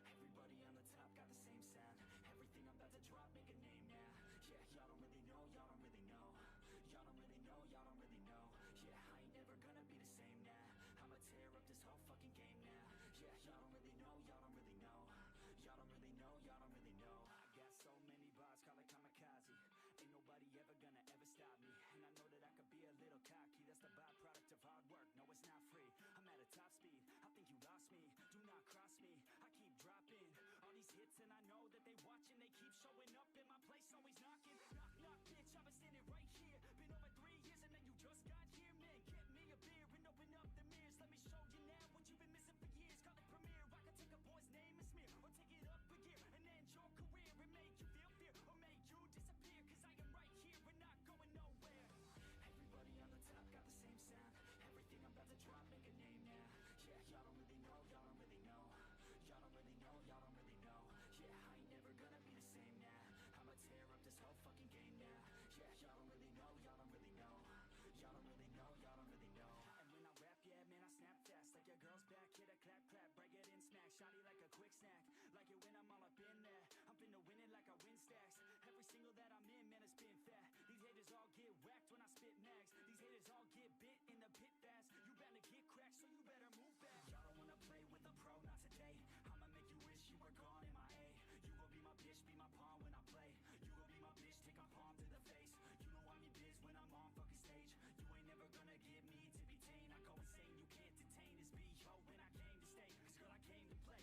Everybody on the top got the same sound. Everything I'm about to drop, make a name now. Yeah, y'all don't really know, y'all don't really know. Y'all don't really know, y'all don't really know. Yeah, I ain't never gonna be the same now. I'ma tear up this whole fucking game now. Yeah, y'all don't really know, y'all don't really know. Y'all don't really know, y'all don't really know. I got so many bars, call it kamikaze. Ain't nobody ever gonna ever stop me. And I know that I could be a little cocky. That's the byproduct of hard work, no it's not free. I'm at a top speed, I think you lost me. Do not cross me, I keep dropping all these hits and I know that they watching. They keep showing up in my place, always knocking. Knock, knock, bitch, I've been standing right here. Been over 3 years and then you just got here. Man, get me a beer and open up the mirrors. Let me show you now what you've been missing for years. Call it premiere, I can take a boy's name and smear, or take it up a gear and end your career and make you feel fear, or make you disappear. Cause I am right here and not going nowhere. Everybody on the top got the same sound. Everything I'm about to drop, make a name now. Yeah, y'all don't really know, y'all don't really know. Y'all don't really know, y'all don't really know. Yeah, I ain't never gonna be the same now. I'ma tear up this whole fucking game now. Yeah, y'all don't really know, y'all don't really know. Y'all don't really know, y'all don't really know. And when I rap, yeah, man, I snap fast. Like your girl's back, hit a clap, clap, break it in, smack. Shotty like a quick snack, like it when I'm all up in there. I'm finna win it like I win stacks. Every single that I'm in, man, it's been fat. These haters all get whacked when I spit max. These haters all get bit in the pit fast. You better get cracked, so you better move back. Y'all don't wanna play with a pro, not today. I'ma make you wish you were gone in my A. You gon' be my bitch, be my pawn when I play. You gon' be my bitch, take my palm to the face. You know I'm your biz when I'm on fucking stage. You ain't never gonna get me to be tame. I go insane, you can't detain this B.O. when I came to stay. Cause girl, I came to play.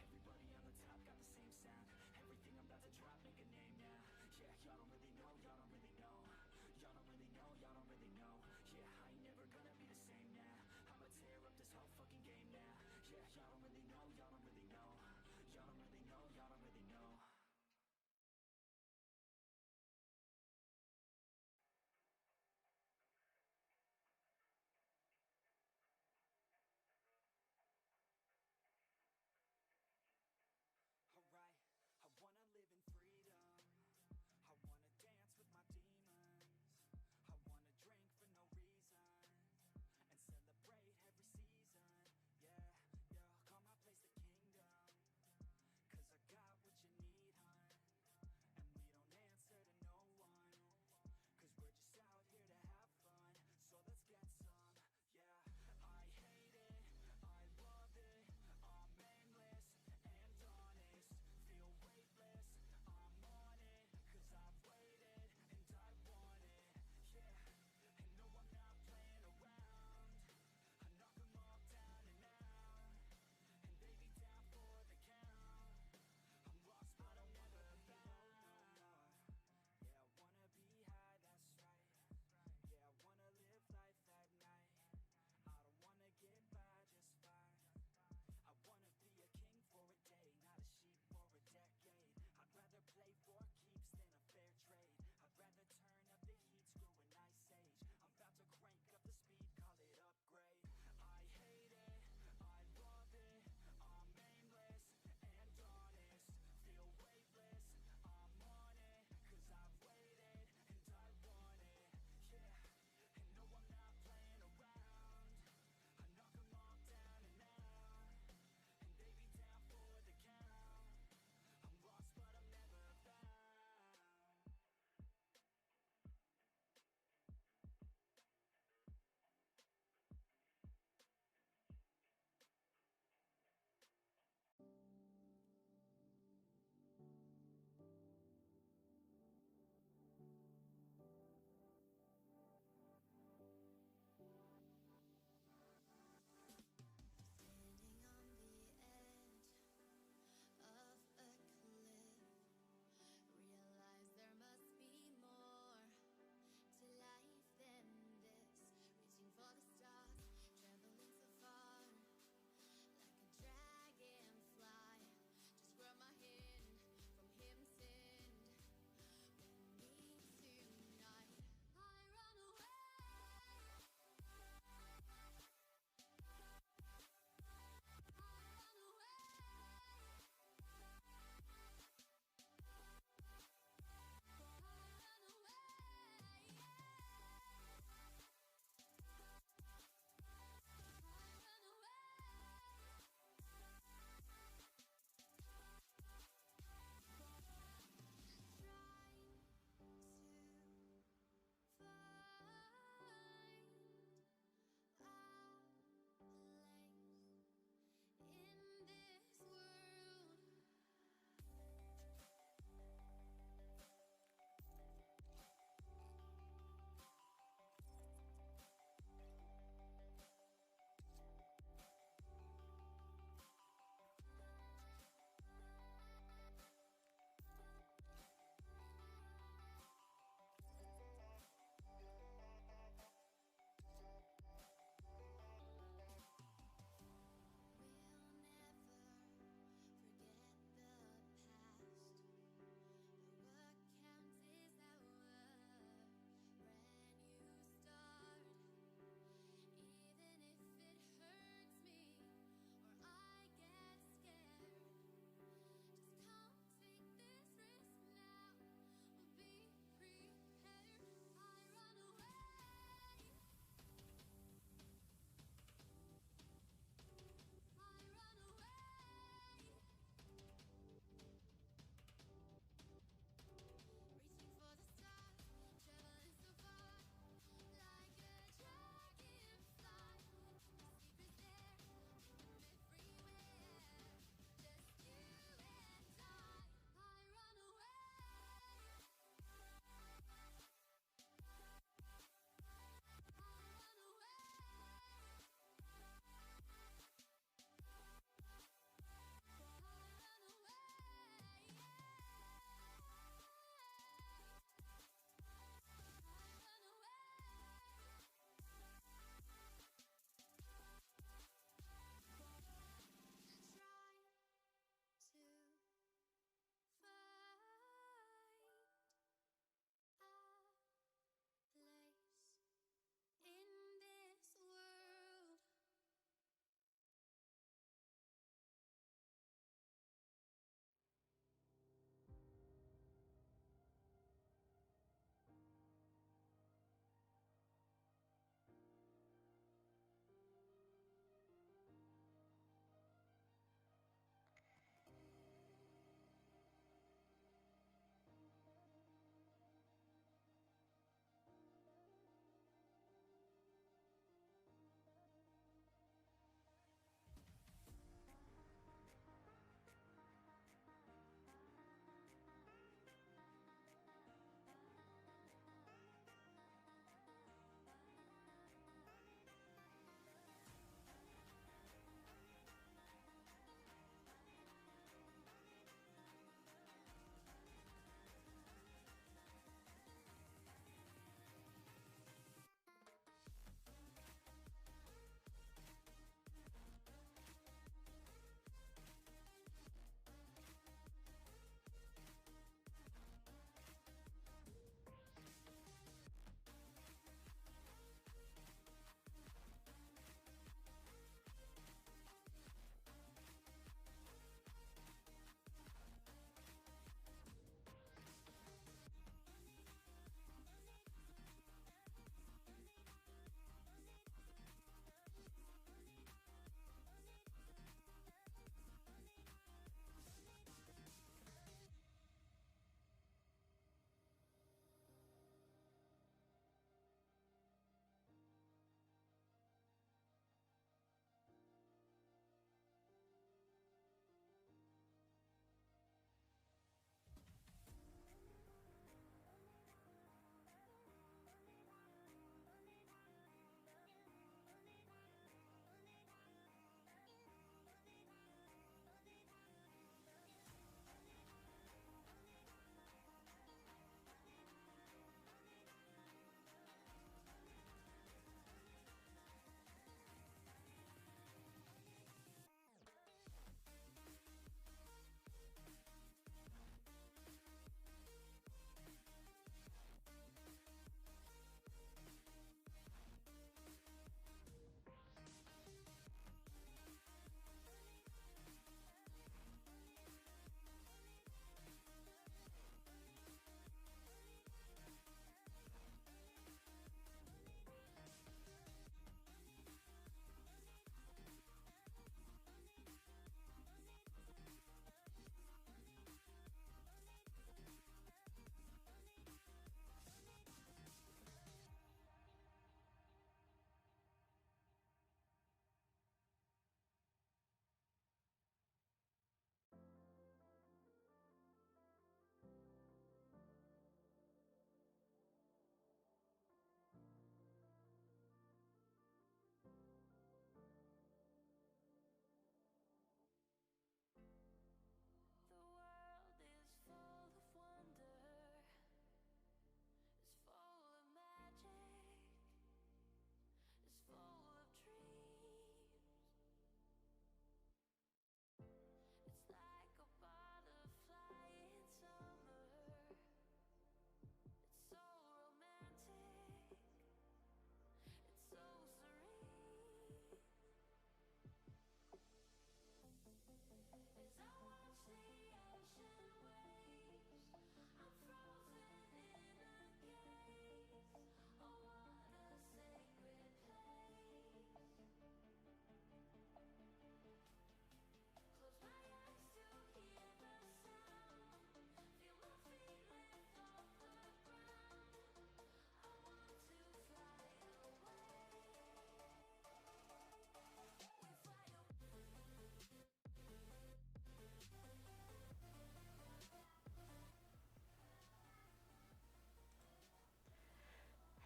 Everybody on the top got the same sound. Everything I'm about to drop, make a name now. Yeah, y'all don't really know, y'all don't really know. Y'all don't really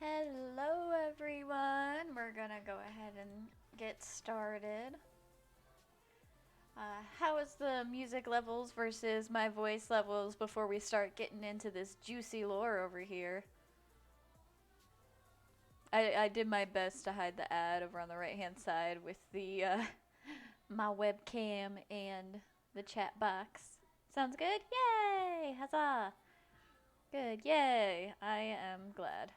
Hello, everyone. We're gonna go ahead and get started. How is the music levels versus my voice levels before we start getting into this juicy lore over here? I did my best to hide the ad over on the right hand side with the my webcam and the chat box. Sounds good? Yay! Huzzah! Good, yay! I am glad.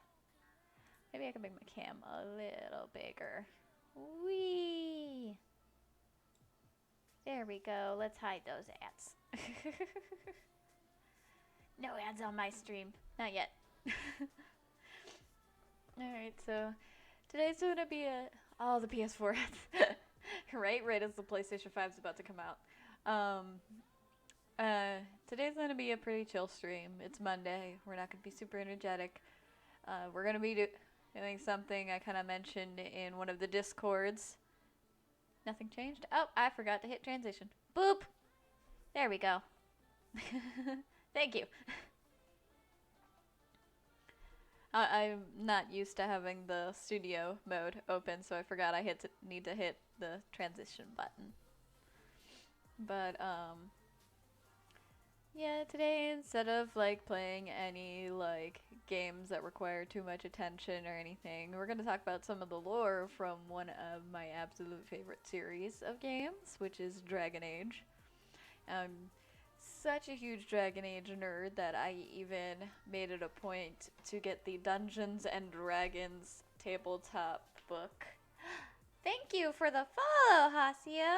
Maybe I can make my cam a little bigger. Whee! There we go. Let's hide those ads. No ads on my stream. Not yet. Alright, so today's gonna be all the PS4 ads. right as the PlayStation 5 is about to come out. Today's gonna be a pretty chill stream. It's Monday. We're not gonna be super energetic. We're gonna be doing something I kind of mentioned in one of the Discords. Nothing changed? Oh, I forgot to hit transition. Boop! There we go. Thank you. I'm not used to having the studio mode open, so I forgot I need to hit the transition button. But, yeah, today, instead of, like, playing any, like, games that require too much attention or anything, we're gonna talk about some of the lore from one of my absolute favorite series of games, which is Dragon Age. I'm such a huge Dragon Age nerd that I even made it a point to get the Dungeons and Dragons tabletop book. Thank you for the follow, Haseo.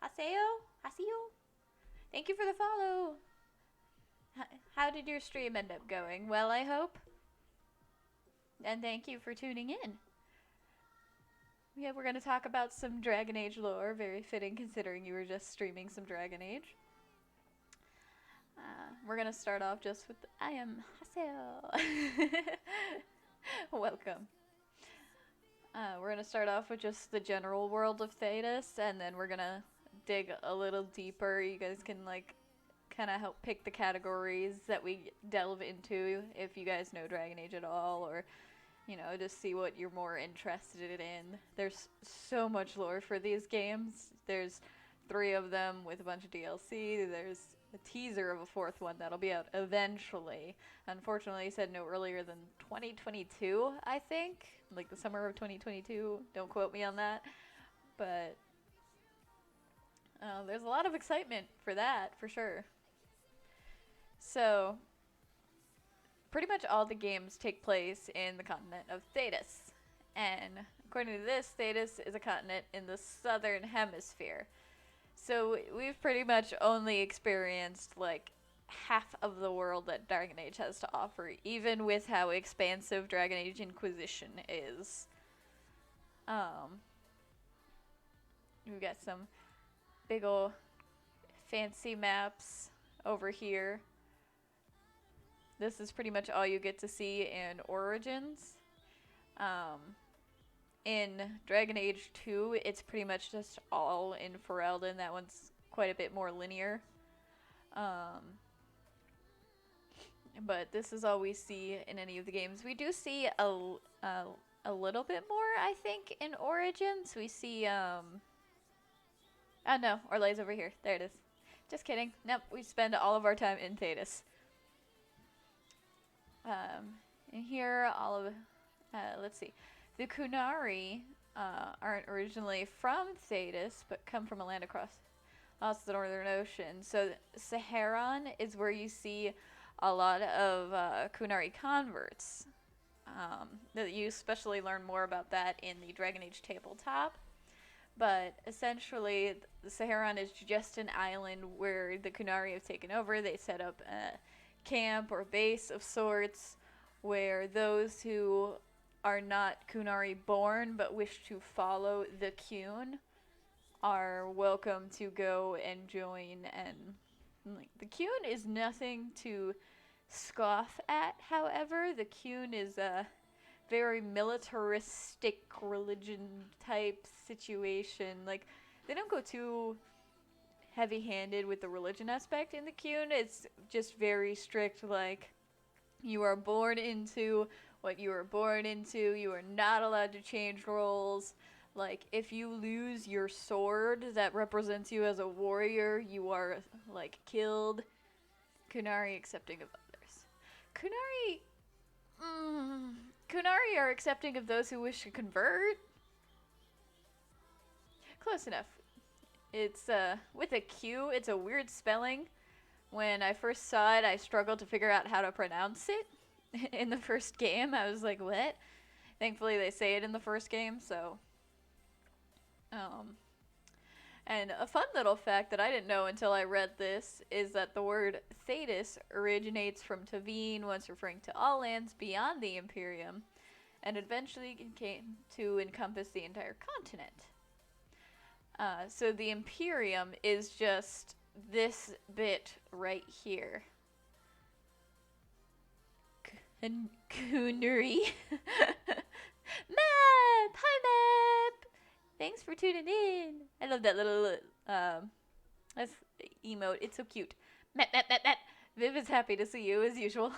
Haseo? Thank you for the follow. How did your stream end up going? Well, I hope. And thank you for tuning in. Yeah, we're going to talk about some Dragon Age lore. Very fitting considering you were just streaming some Dragon Age. We're going to start off just with I am Haseo. Welcome. We're going to start off with just the general world of Thedas, and then we're going to dig a little deeper. You guys can, like, kind of help pick the categories that we delve into if you guys know Dragon Age at all, or, you know, just see what you're more interested in. There's so much lore for these games. There's 3 of them with a bunch of DLC. There's a teaser of a 4th one that'll be out eventually. Unfortunately, said no earlier than 2022, I think. Like the summer of 2022. Don't quote me on that. But there's a lot of excitement for that, for sure. So, pretty much all the games take place in the continent of Thedas. And according to this, Thedas is a continent in the southern hemisphere. So we've pretty much only experienced, like, half of the world that Dragon Age has to offer, even with how expansive Dragon Age Inquisition is. We've got some big ol' fancy maps over here. This is pretty much all you get to see in Origins. In Dragon Age 2, it's pretty much just all in Ferelden. That one's quite a bit more linear. But this is all we see in any of the games. We do see a little bit more, I think, in Origins. We see, oh no, Orlay's over here. There it is. Just kidding. Nope, we spend all of our time in Thedas. And here, all of, let's see. The Kunari aren't originally from Thedas, but come from a land across the Northern Ocean. So Saharan is where you see a lot of Kunari converts. You especially learn more about that in the Dragon Age tabletop. But essentially, the Saharan is just an island where the Kunari have taken over. They set up a camp or base of sorts where those who are not Kunari born but wish to follow the Qun are welcome to go and join. And like, the Qun is nothing to scoff at, however. The Qun is a very militaristic religion type situation. Like, they don't go too heavy-handed with the religion aspect in the Qun. It's just very strict, like, you are born into what you were born into. You are not allowed to change roles. Like, if you lose your sword that represents you as a warrior, you are, like, killed. Kunari accepting of others. Kunari... Kunari are accepting of those who wish to convert. Close enough. It's, with a Q, it's a weird spelling. When I first saw it, I struggled to figure out how to pronounce it. In the first game, I was like, what? Thankfully, they say it in the first game, so... And a fun little fact that I didn't know until I read this is that the word Thetis originates from Tavine, once referring to all lands beyond the Imperium, and eventually came to encompass the entire continent. So the Imperium is just this bit right here. Coonery. Map! Hi, Map! Thanks for tuning in. I love that little that's emote. It's so cute. Map, map, map, map. Viv is happy to see you as usual.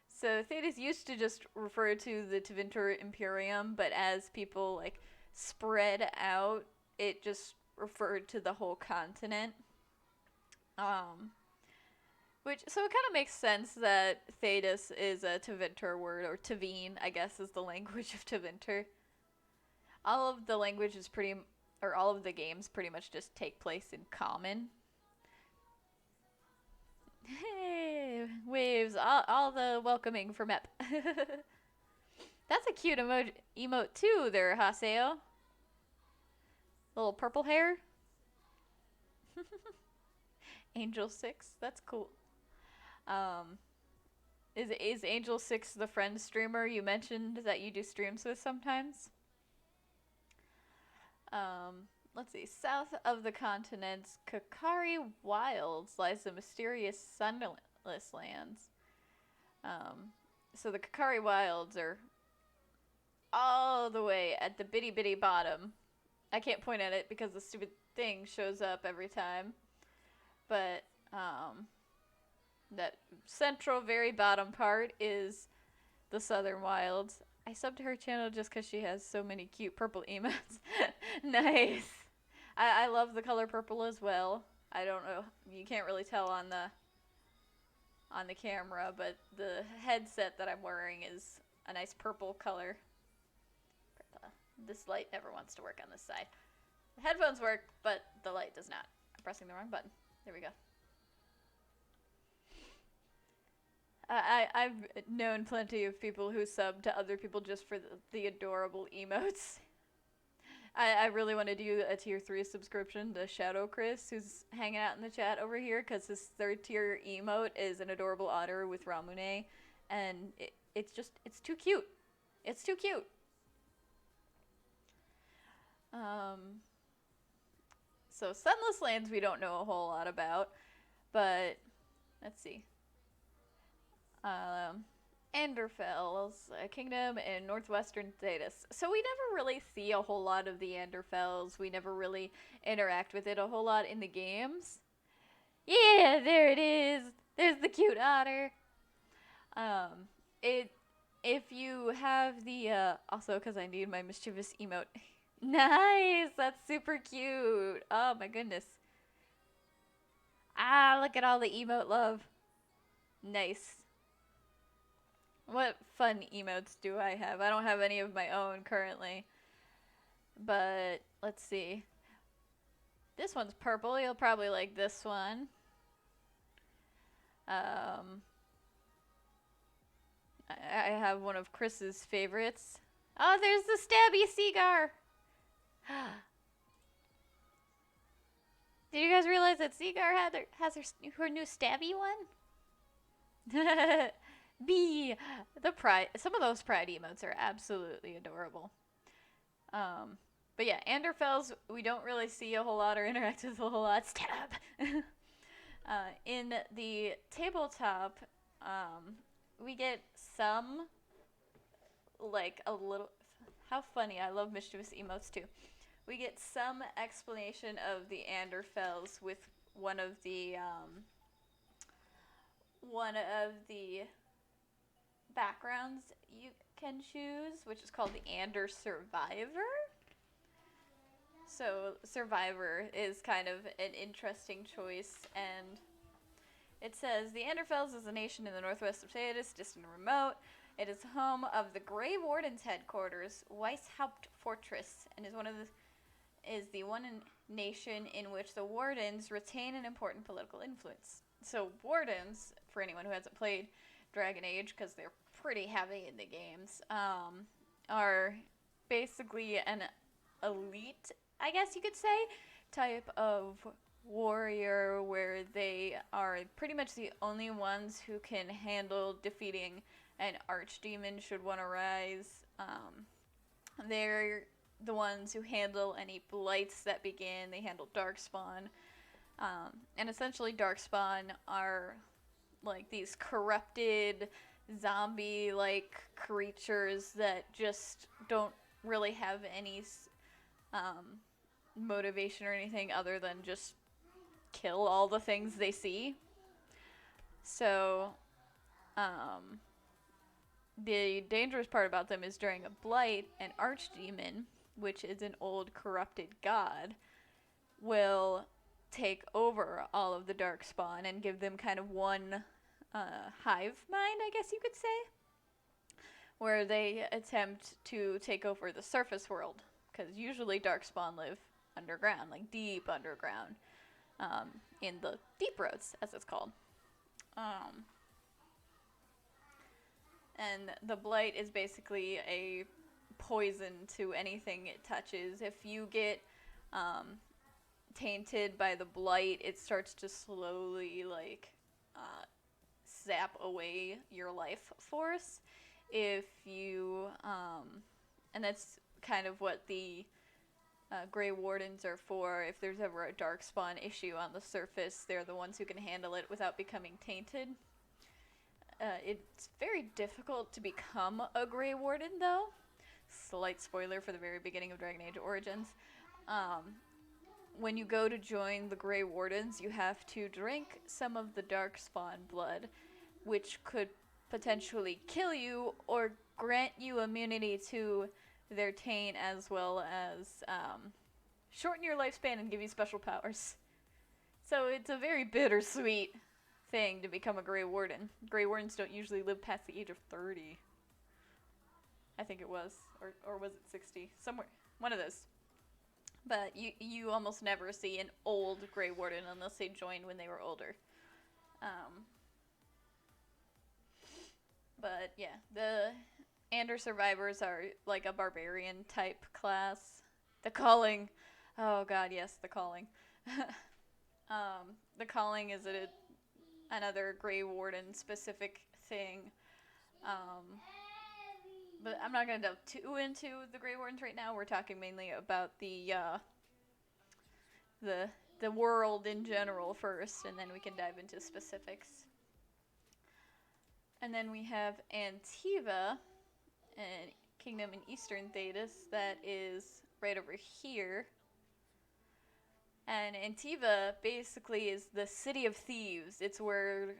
So Thetis used to just refer to the Tevinter Imperium, but as people like spread out, it just referred to the whole continent. So it kind of makes sense that Thetis is a Tevinter word, or Tavine, I guess, is the language of Tevinter. All of the languages all of the games pretty much just take place in common. Hey, waves, all the welcoming for Mep. That's a cute emote too there, Haseo. Little purple hair. Angel 6, that's cool. Is Angel 6 the friend streamer you mentioned that you do streams with sometimes? Let's see. South of the continent's Kakari Wilds lies the mysterious Sunless Lands. So the Kakari Wilds are all the way at the bitty bitty bottom. I can't point at it because the stupid thing shows up every time. But, that central very bottom part is the Southern Wilds. I subbed to her channel just because she has so many cute purple emotes. Nice. I love the color purple as well. I don't know, you can't really tell on the camera, but the headset that I'm wearing is a nice purple color. This light never wants to work on this side. The headphones work, but the light does not. I'm pressing the wrong button. There we go. I've known plenty of people who sub to other people just for the adorable emotes. I really want to do a tier 3 subscription to Shadow Chris, who's hanging out in the chat over here, because his 3rd tier emote is an adorable otter with Ramune, and it's too cute. It's too cute. So Sunless Lands we don't know a whole lot about, but let's see. Anderfell's a kingdom in northwestern Thetis. So we never really see a whole lot of the Anderfells. We never really interact with it a whole lot in the games. Yeah, there it is. There's the cute otter. If you have the, also because I need my mischievous emote. Nice, that's super cute. Oh my goodness. Ah, look at all the emote love. Nice. What fun emotes do I have? I don't have any of my own currently. But, let's see. This one's purple. You'll probably like this one. I have one of Chris's favorites. Oh, there's the stabby Seagar! Did you guys realize that Seagar has her new stabby one? B. The pride. Some of those pride emotes are absolutely adorable. But yeah, Anderfells, we don't really see a whole lot or interact with a whole lot. Stab! In the tabletop, we get some, like, a little... How funny. I love mischievous emotes, too. We get some explanation of the Anderfells with one of the backgrounds you can choose, which is called the Ander Survivor. So Survivor is kind of an interesting choice, and it says the Anderfels is a nation in the northwest of Thetis, distant and remote. It is home of the Grey Warden's headquarters, Weishaupt Fortress, and is the one nation in which the Wardens retain an important political influence. So Wardens, for anyone who hasn't played Dragon Age, because they're pretty heavy in the games, are basically an elite, I guess you could say, type of warrior where they are pretty much the only ones who can handle defeating an archdemon should one arise. They're the ones who handle any blights that begin. They handle darkspawn. And essentially darkspawn are like these corrupted zombie-like creatures that just don't really have any motivation or anything other than just kill all the things they see. So, the dangerous part about them is during a blight, an archdemon, which is an old corrupted god, will take over all of the darkspawn and give them kind of one hive mind, I guess you could say, where they attempt to take over the surface world, because usually darkspawn live underground, like deep underground, in the deep roads, as it's called. And the blight is basically a poison to anything it touches. If you get tainted by the blight, it starts to slowly zap away your life force. If you and that's kind of what the Grey Wardens are for. If there's ever a darkspawn issue on the surface, they're the ones who can handle it without becoming tainted. It's very difficult to become a Grey Warden, though. Slight spoiler for the very beginning of Dragon Age Origins. When you go to join the Grey Wardens, you have to drink some of the darkspawn blood, which could potentially kill you or grant you immunity to their taint, as well as shorten your lifespan and give you special powers. So it's a very bittersweet thing to become a Grey Warden. Grey Wardens don't usually live past the age of 30. I think it was. Or was it 60? Somewhere. One of those. But you almost never see an old Grey Warden unless they joined when they were older. But yeah, the Ander survivors are like a barbarian type class. The Calling. Oh god, yes, the Calling. The Calling is another Grey Warden specific thing. But I'm not going to delve too into the Grey Wardens right now. We're talking mainly about the world in general first, and then we can dive into specifics. And then we have Antiva, a kingdom in Eastern Thetis that is right over here. And Antiva basically is the city of thieves. It's where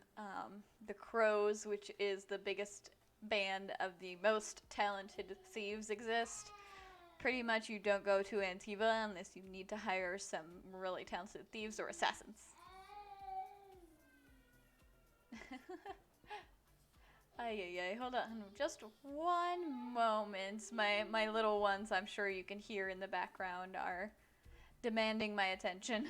the Crows, which is the biggest band of the most talented thieves, exist. Pretty much you don't go to Antiva unless you need to hire some really talented thieves or assassins. Ay, hold on just one moment. My little ones, I'm sure you can hear in the background, are demanding my attention.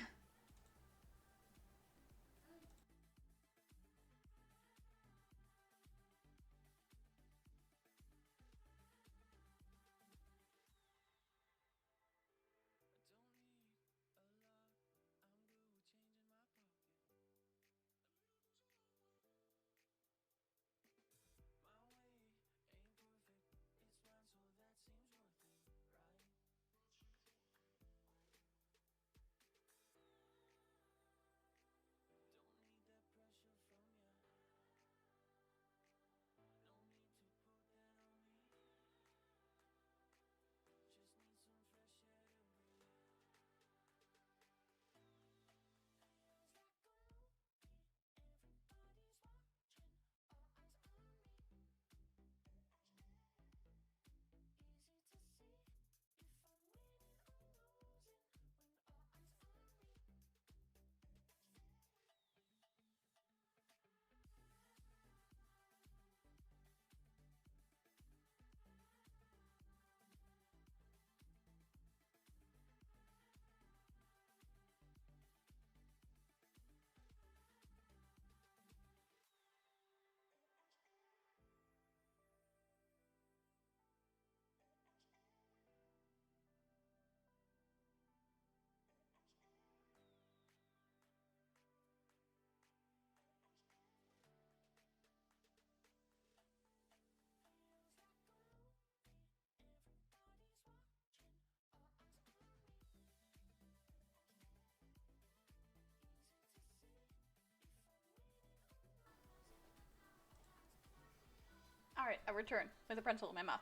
Alright, I return with a pretzel in my mouth.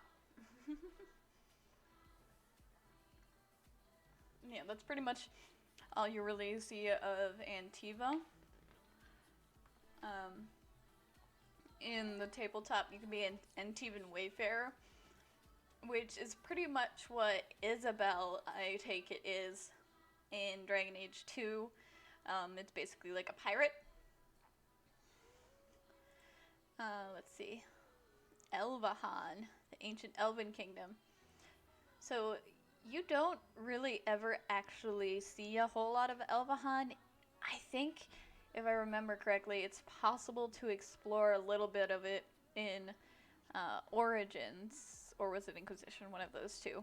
Yeah, that's pretty much all you really see of Antiva. In the tabletop, you can be an Antivan Wayfarer, which is pretty much what Isabel, I take it, is in Dragon Age 2. It's basically like a pirate. Let's see. Elvahan, the ancient elven kingdom. So you don't really ever actually see a whole lot of Elvahan. I think, if I remember correctly, it's possible to explore a little bit of it in Origins, or was it Inquisition? One of those two.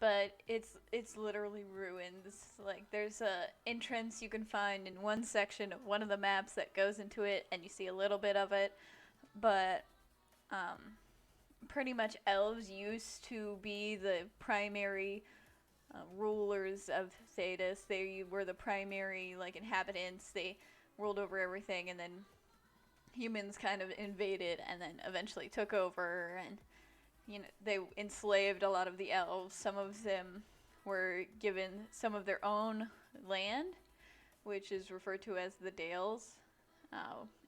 But it's literally ruins. Like, there's a entrance you can find in one section of one of the maps that goes into it, and you see a little bit of it. But pretty much elves used to be the primary rulers of Thedas. They were the primary like inhabitants. They ruled over everything, and then humans kind of invaded and then eventually took over, and they enslaved a lot of the elves. Some of them were given some of their own land, which is referred to as the Dales,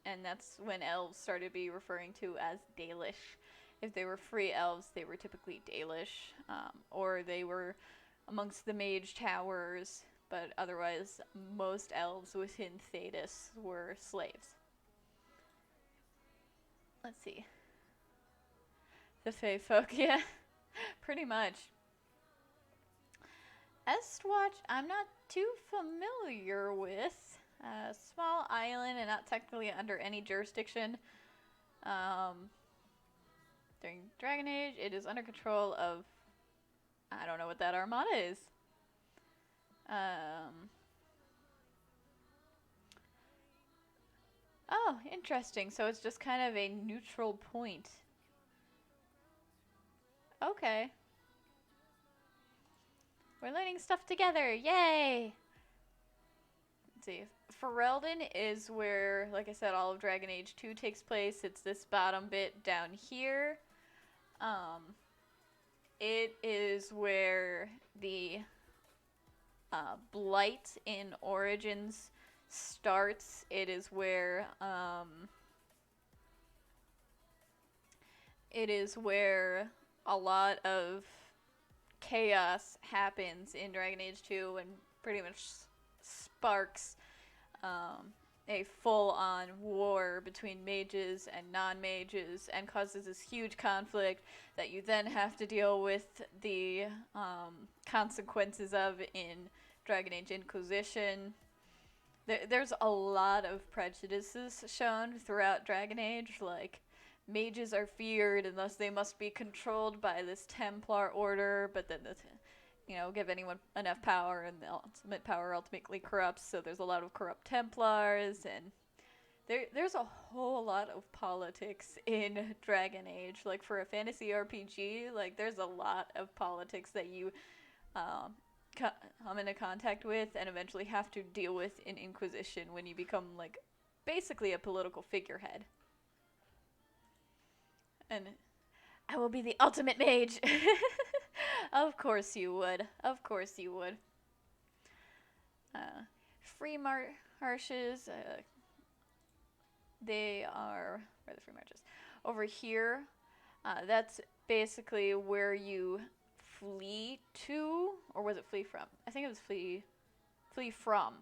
and that's when elves started to be referring to as Dalish. If they were free elves, they were typically Dalish, or they were amongst the mage towers, but otherwise most elves within Thedas were slaves. Let's see. The Fae folk, yeah, pretty much. Estwatch, I'm not too familiar with. Small island and not technically under any jurisdiction. During Dragon Age, it is under control of, I don't know what that armada is. Oh, interesting. So it's just kind of a neutral point. Okay. We're learning stuff together. Yay! Let's see. Ferelden is where, like I said, all of Dragon Age 2 takes place. It's this bottom bit down here. It is where the Blight in Origins starts. It is where a lot of chaos happens in Dragon Age 2 and pretty much sparks a full-on war between mages and non-mages and causes this huge conflict that you then have to deal with the consequences of in Dragon Age Inquisition. There's a lot of prejudices shown throughout Dragon Age, like mages are feared and thus they must be controlled by this Templar order, but then give anyone enough power and the ultimate power ultimately corrupts, so there's a lot of corrupt Templars, and there's a whole lot of politics in Dragon Age. Like, for a fantasy RPG, like, there's a lot of politics that you come into contact with and eventually have to deal with in Inquisition when you become, like, basically a political figurehead. And I will be the ultimate mage. Of course you would. Of course you would. Free marshes. They are... Where are the free marches? Over here. That's basically where you flee to. Or was it flee from? I think it was flee from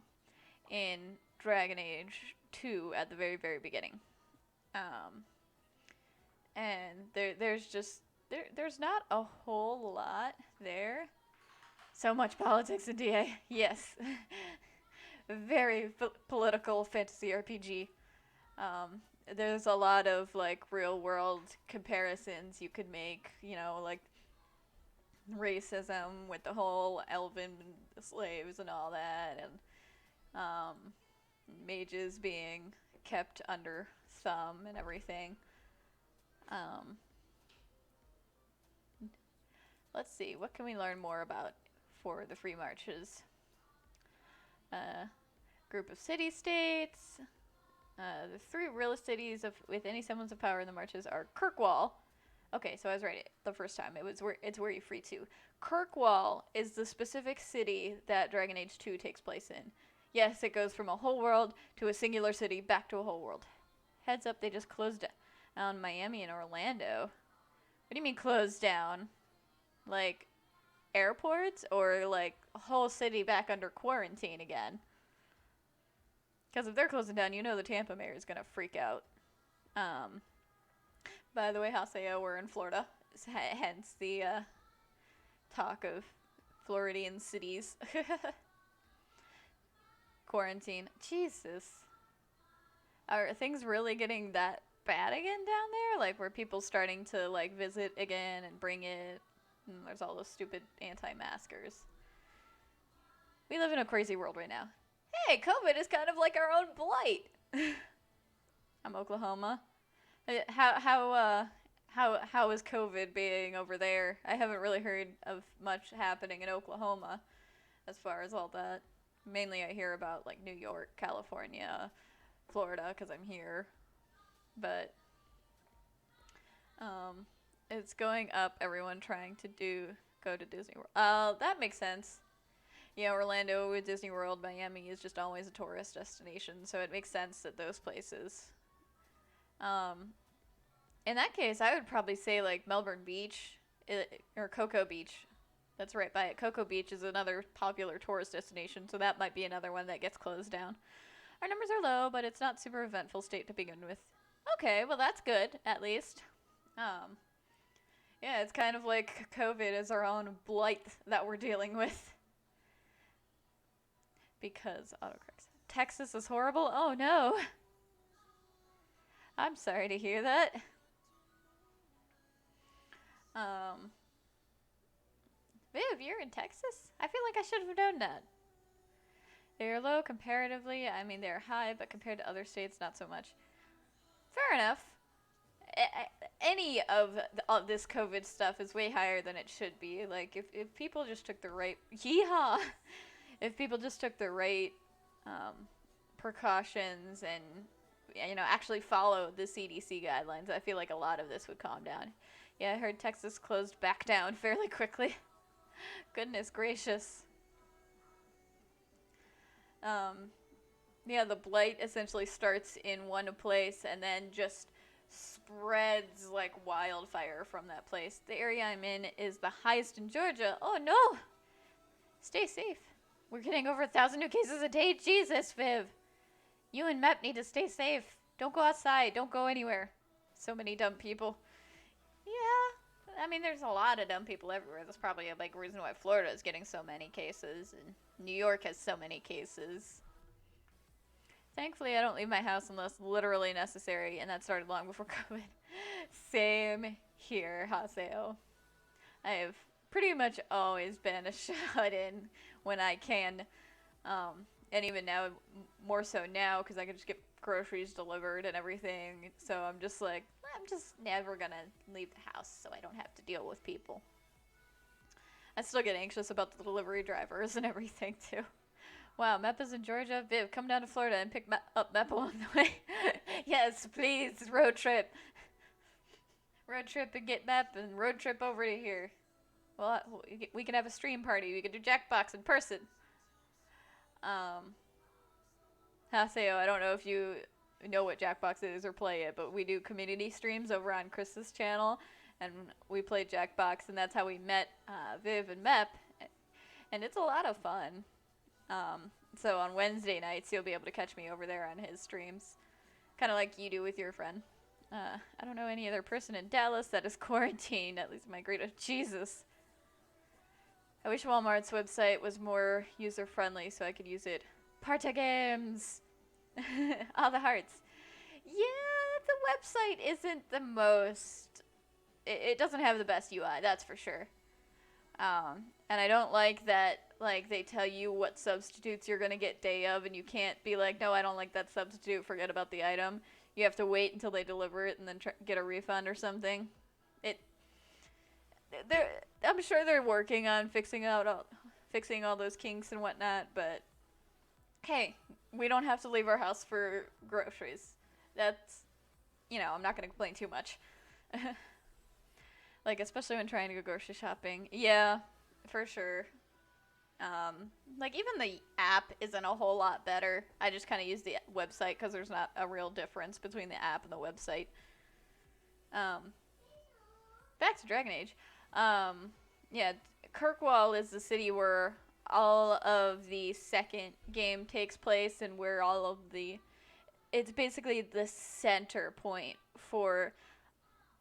in Dragon Age 2 at the very, very beginning. And there's not a whole lot there. So much politics in DA. Yes. Very political fantasy RPG. There's a lot of, like, real world comparisons you could make, like racism with the whole elven slaves and all that, and mages being kept under thumb and everything. Let's see, what can we learn more about for the free marches? Group of city-states, The three realest cities with any semblance of power in the marches are Kirkwall. Okay, so I was right the first time. It's where you free to. Kirkwall is the specific city that Dragon Age 2 takes place in. Yes, it goes from a whole world to a singular city back to a whole world. Heads up, they just closed down Miami and Orlando. What do you mean closed down? Like airports or like a whole city back under quarantine again? Because if they're closing down, you know the Tampa mayor is gonna freak out. By the way, Haseo, we're in Florida, hence the talk of Floridian cities. Quarantine. Jesus. Are things really getting that bad again down there? Like, were people starting to, like, visit again and bring it? And there's all those stupid anti-maskers. We live in a crazy world right now. Hey, COVID is kind of like our own blight. I'm Oklahoma. How is COVID being over there? I haven't really heard of much happening in Oklahoma as far as all that. Mainly I hear about like New York, California, Florida because I'm here. But it's going up, everyone trying to go to Disney World. That makes sense. Yeah, Orlando with Disney World, Miami is just always a tourist destination, so it makes sense that those places. In that case, I would probably say like Melbourne Beach or Cocoa Beach. That's right by it. Cocoa Beach is another popular tourist destination, so that might be another one that gets closed down. Our numbers are low, but it's not super eventful state to begin with. Okay, well that's good, at least. Yeah, it's kind of like COVID is our own blight that we're dealing with. Because autocorrects. Texas is horrible? Oh no. I'm sorry to hear that. Viv, you're in Texas? I feel like I should have known that. They're low comparatively. I mean, they're high, but compared to other states, not so much. Fair enough. Any of this COVID stuff is way higher than it should be. Like, if people just took the right... Yeehaw! If people just took the right precautions and, you know, actually follow the CDC guidelines, I feel like a lot of this would calm down. Yeah, I heard Texas closed back down fairly quickly. Goodness gracious. Yeah, the blight essentially starts in one place and then just spreads like wildfire from that place. The area I'm in is the highest in Georgia. Oh no! Stay safe. We're getting over 1,000 new cases a day. Jesus, Viv. You and Mep need to stay safe. Don't go outside. Don't go anywhere. So many dumb people. Yeah. I mean, there's a lot of dumb people everywhere. That's probably a big reason why Florida is getting so many cases. And New York has so many cases. Thankfully, I don't leave my house unless literally necessary. And that started long before COVID. Same here, Haseo. I have pretty much always been a shut-in when I can. And even now, more so now, because I can just get groceries delivered and everything. So I'm just like, I'm just never going to leave the house so I don't have to deal with people. I still get anxious about the delivery drivers and everything, too. Wow, Mep is in Georgia. Viv, come down to Florida and pick up Mep along the way. Yes, please, road trip. Road trip and get Mep and road trip over to here. Well, we can have a stream party. We can do Jackbox in person. Haseo, I don't know if you know what Jackbox is or play it, but we do community streams over on Chris's channel, and we play Jackbox, and that's how we met Viv and Mep, and it's a lot of fun. So on Wednesday nights, you'll be able to catch me over there on his streams, kind of like you do with your friend. I don't know any other person in Dallas that is quarantined, at least my greatest. Jesus. I wish Walmart's website was more user-friendly so I could use it. Party games! All the hearts. Yeah, the website isn't the most... It doesn't have the best UI, that's for sure. And I don't like that, like, they tell you what substitutes you're going to get day of, and you can't be like, no, I don't like that substitute, forget about the item. You have to wait until they deliver it and then get a refund or something. I'm sure they're working on fixing all those kinks and whatnot, but hey, we don't have to leave our house for groceries. That's, I'm not going to complain too much. Like, especially when trying to go grocery shopping. Yeah, for sure. Like, even the app isn't a whole lot better. I just kind of use the website because there's not a real difference between the app and the website. Um, Back to Dragon Age. Yeah, Kirkwall is the city where all of the second game takes place and where all of the. It's basically the center point for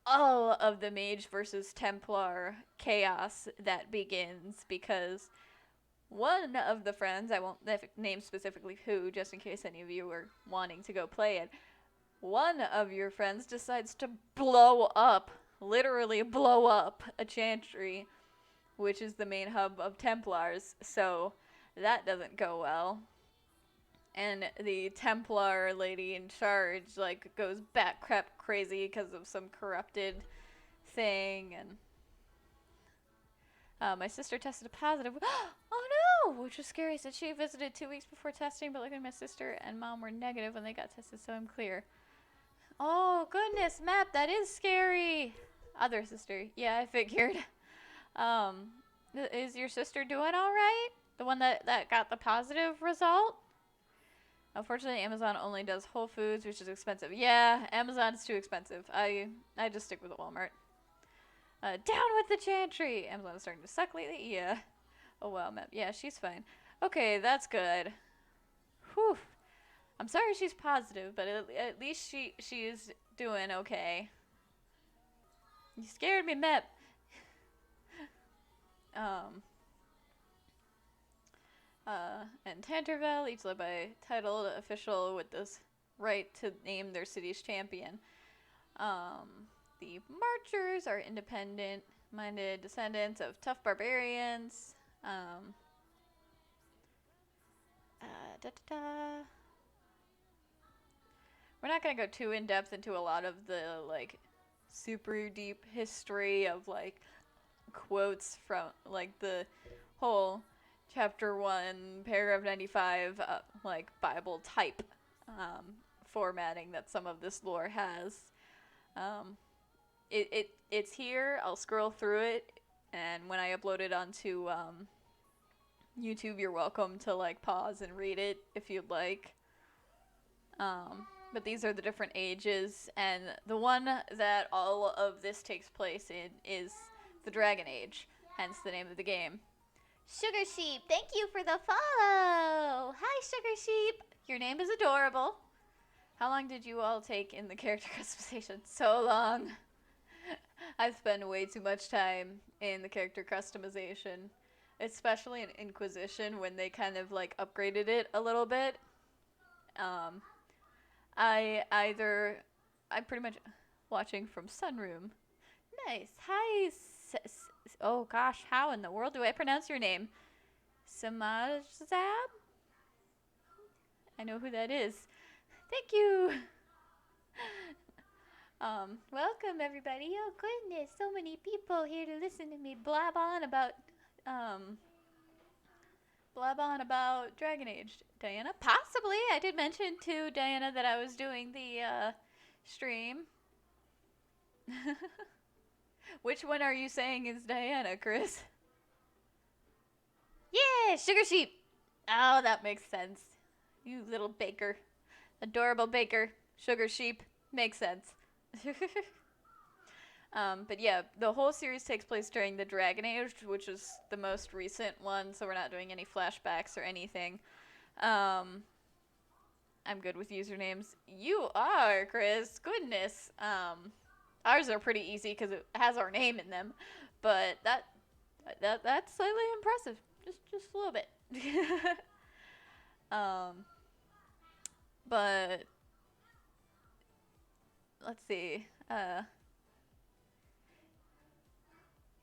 all of the Mage versus Templar chaos that begins because one of the friends, I won't name specifically who, just in case any of you are wanting to go play it, one of your friends decides to blow up, literally blow up, a chantry, which is the main hub of Templars, so that doesn't go well. And the Templar lady in charge, like, goes bat crap crazy because of some corrupted thing, and my sister tested positive. Oh no! Which was scary. Said she visited 2 weeks before testing, but luckily my sister and mom were negative when they got tested, so I'm clear. Oh goodness, Map, that is scary. Other sister, yeah, I figured. Um, is your sister doing all right? The one that got the positive result? Unfortunately, Amazon only does Whole Foods, which is expensive. Yeah, Amazon's too expensive. I just stick with Walmart. Down with the chantry! Amazon is starting to suck lately. Yeah. Oh wow, Map. Yeah, she's fine. Okay, that's good. Whew. I'm sorry she's positive, but at least she's doing okay. You scared me, Mep. And Tanterville, each led by a titled official with this right to name their city's champion. The Marchers are independent-minded descendants of tough barbarians. We're not gonna go too in depth into a lot of the like super deep history of like quotes from like the whole chapter 1 paragraph 95 like Bible type formatting that some of this lore has. It's here. I'll scroll through it, and when I upload it onto YouTube, you're welcome to like pause and read it if you'd like. But these are the different ages, and the one that all of this takes place in is the Dragon Age, hence the name of the game. Sugar Sheep, thank you for the follow! Hi, Sugar Sheep! Your name is adorable. How long did you all take in the character customization? So long. I've spent way too much time in the character customization, especially in Inquisition when they kind of like upgraded it a little bit. I'm pretty much watching from Sunroom. Nice. Hi. Oh gosh, how in the world do I pronounce your name? Samajzab? I know who that is. Thank you. Welcome everybody. Oh goodness, so many people here to listen to me blab on about Dragon Age. Diana? Possibly. I did mention to Diana that I was doing the stream. Which one are you saying is Diana, Chris? Yeah, Sugar Sheep. Oh, that makes sense. You little baker. Adorable baker. Sugar Sheep. Makes sense. But yeah, the whole series takes place during the Dragon Age, which is the most recent one, so we're not doing any flashbacks or anything. I'm good with usernames. You are, Chris. Goodness. Ours are pretty easy because it has our name in them, but that's slightly impressive. Just a little bit. But let's see.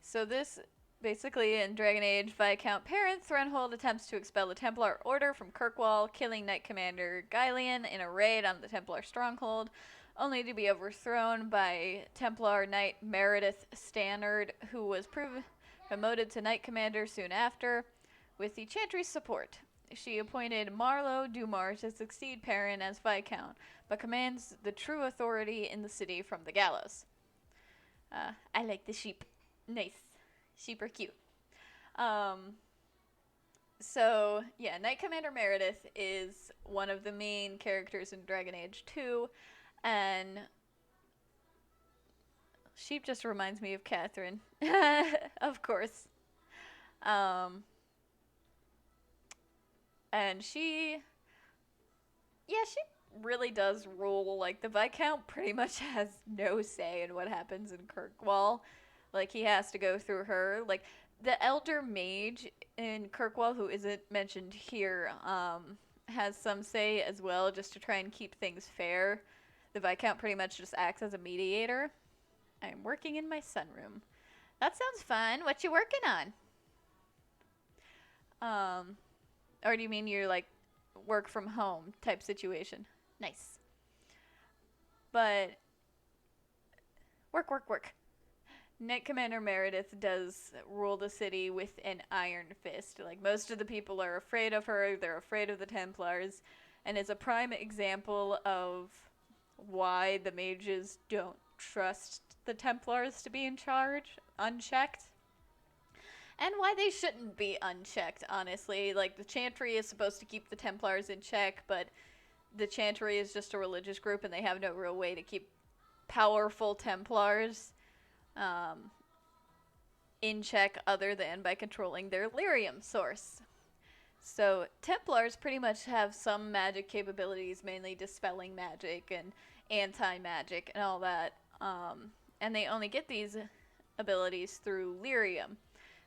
So this, basically in Dragon Age, Viscount Parent Threnhold attempts to expel the Templar Order from Kirkwall, killing Knight Commander Gylian in a raid on the Templar stronghold, only to be overthrown by Templar Knight Meredith Stannard, who was promoted to Knight Commander soon after, with the Chantry's support. she appointed Marlowe Dumar to succeed Perrin as Viscount, but commands the true authority in the city from the gallows. I like the sheep. Nice. Sheep are cute. So, yeah, Knight Commander Meredith is one of the main characters in Dragon Age 2, and sheep just reminds me of Catherine. Of course. And she really does rule. Like, the Viscount pretty much has no say in what happens in Kirkwall. Like, he has to go through her. Like, the Elder Mage in Kirkwall, who isn't mentioned here, has some say as well, just to try and keep things fair. The Viscount pretty much just acts as a mediator. I'm working in my sunroom. That sounds fun. What you working on? Or do you mean you're like work from home type situation? Nice. But work. Knight Commander Meredith does rule the city with an iron fist. Like, most of the people are afraid of her, they're afraid of the Templars, and is a prime example of why the mages don't trust the Templars to be in charge, unchecked. And why they shouldn't be unchecked, honestly. Like, the Chantry is supposed to keep the Templars in check, but the Chantry is just a religious group, and they have no real way to keep powerful Templars in check other than by controlling their lyrium source. So Templars pretty much have some magic capabilities, mainly dispelling magic and anti-magic and all that. And they only get these abilities through lyrium,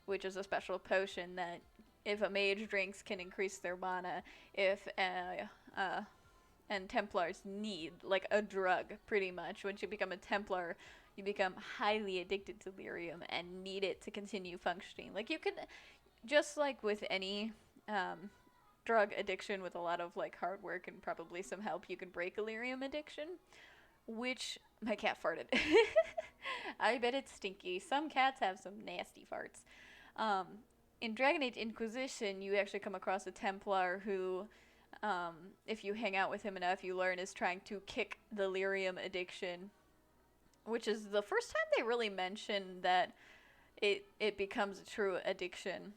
which is a special potion that if a mage drinks can increase their mana. And Templars need, like a drug, pretty much. Once you become a Templar, you become highly addicted to lyrium and need it to continue functioning. Like, you can, just like with any drug addiction with a lot of like hard work and probably some help, you can break a lyrium addiction, which my cat farted. I bet it's stinky. Some cats have some nasty farts. In Dragon Age Inquisition, you actually come across a Templar who, if you hang out with him enough, you learn is trying to kick the lyrium addiction, which is the first time they really mention that it becomes a true addiction.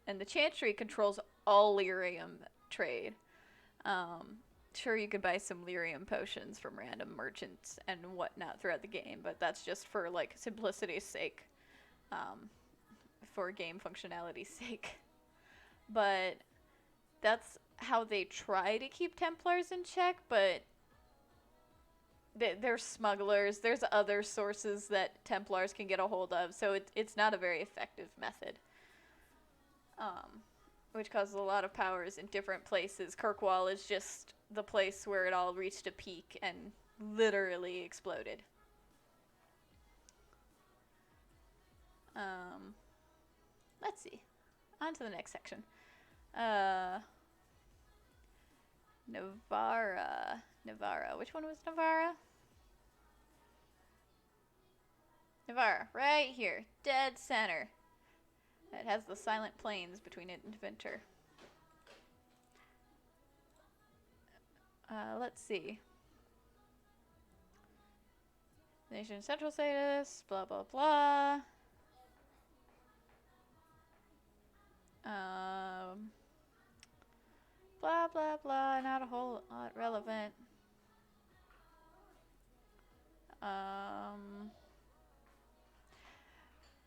And the Chantry controls all lyrium trade. Sure, you could buy some lyrium potions from random merchants and whatnot throughout the game, but that's just for, like, simplicity's sake. For game functionality's sake. But that's how they try to keep Templars in check, but they're smugglers. There's other sources that Templars can get a hold of, so it's not a very effective method. Which causes a lot of powers in different places. Kirkwall is just the place where it all reached a peak and literally exploded. Let's see. On to the next section. Navarra. Which one was Navarra? Navarra, right here. Dead center. It has the silent plains between it and Venture. Let's see. Nation central status, blah blah blah. Blah blah blah, not a whole lot relevant.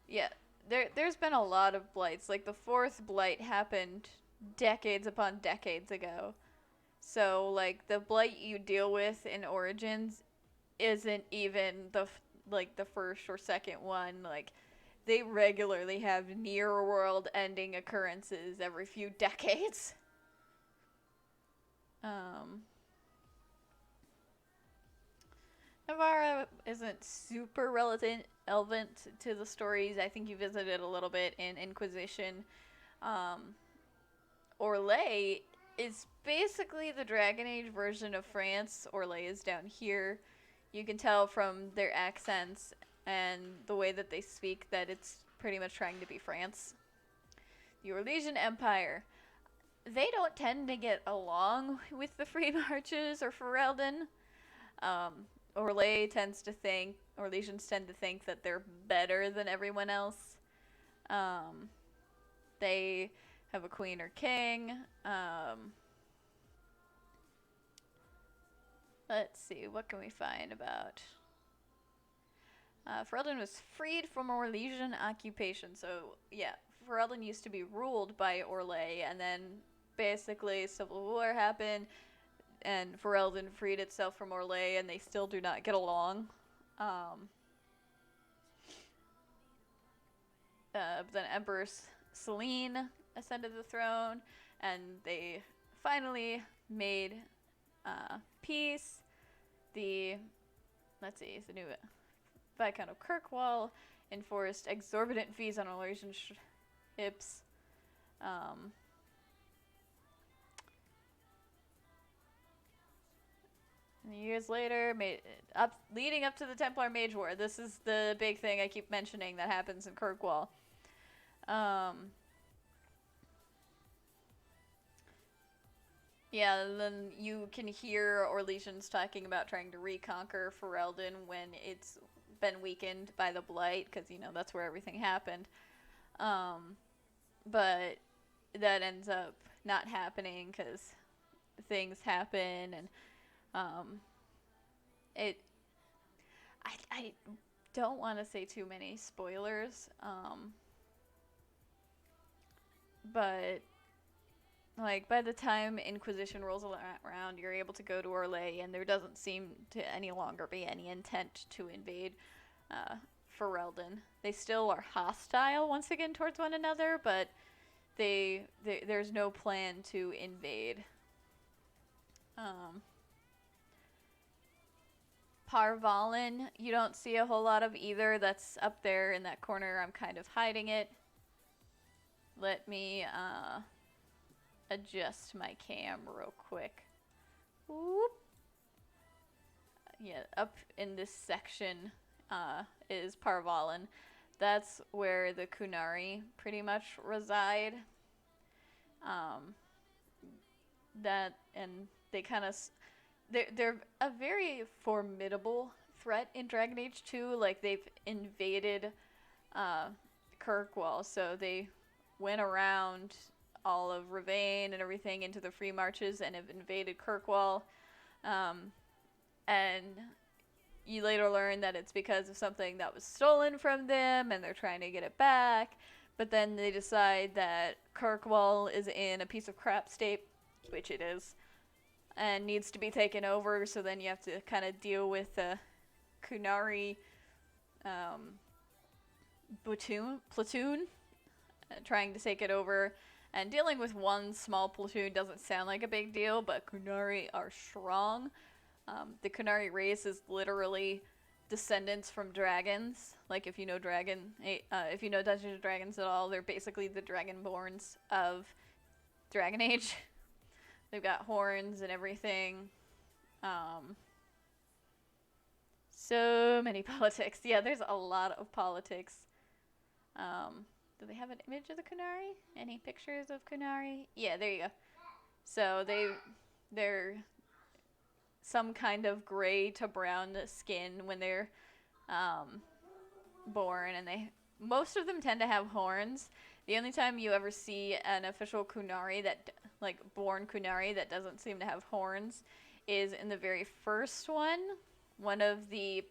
Yeah, there's been a lot of blights. Like, the fourth blight happened decades upon decades ago. So, like, the blight you deal with in Origins isn't even the first or second one. Like, they regularly have near world ending occurrences every few decades. Navarra isn't super relevant to the stories. I think you visited a little bit in Inquisition. Orlais is basically the Dragon Age version of France. Orlais is down here. You can tell from their accents and the way that they speak that it's pretty much trying to be France. The Orlesian Empire. they don't tend to get along with the Free Marches or Ferelden. Orlais tends to think, or legions tend to think that they're better than everyone else. Um, they have a queen or king. Let's see, what can we find about? Ferelden was freed from Orlesian occupation. So, yeah, Ferelden used to be ruled by Orlais, and then basically Civil War happened, and Ferelden freed itself from Orlais, and they still do not get along. Then Emperor Selene ascended the throne, and they finally made peace. The new Viscount of Kirkwall enforced exorbitant fees on Orlesian ships. And years later, leading up to the Templar Mage War. This is the big thing I keep mentioning that happens in Kirkwall. Yeah, and then you can hear Orlesians talking about trying to reconquer Ferelden when it's been weakened by the Blight, because, you know, that's where everything happened. But that ends up not happening because things happen, and I don't want to say too many spoilers, but like by the time Inquisition rolls around, you're able to go to Orlais, and there doesn't seem to any longer be any intent to invade Ferelden. They still are hostile once again towards one another, but there's no plan to invade. Parvalen, you don't see a whole lot of either. That's up there in that corner. I'm kind of hiding it. Let me adjust my cam real quick. Whoop. Yeah, up in this section is Parvalen. That's where the Kunari pretty much reside. And they kind of they're a very formidable threat in Dragon Age 2. Like, they've invaded Kirkwall, so they went around all of Ravane and everything into the Free Marches and have invaded Kirkwall. And you later learn that it's because of something that was stolen from them, and they're trying to get it back. But then they decide that Kirkwall is in a piece of crap state, which it is, and needs to be taken over. So then you have to kind of deal with the Kunari platoon trying to take it over. And dealing with one small platoon doesn't sound like a big deal, but Kunari are strong. The Kunari race is literally descendants from dragons. Like, if you know if you know Dungeons and Dragons at all, they're basically the Dragonborns of Dragon Age. They've got horns and everything. So many politics. Yeah, there's a lot of politics. Do they have an image of the Kunari? Any pictures of Kunari? Yeah, there you go. So they're some kind of gray to brown skin when they're born, and most of them tend to have horns. The only time you ever see an official Kunari born Kunari that doesn't seem to have horns is in the very first one. One of the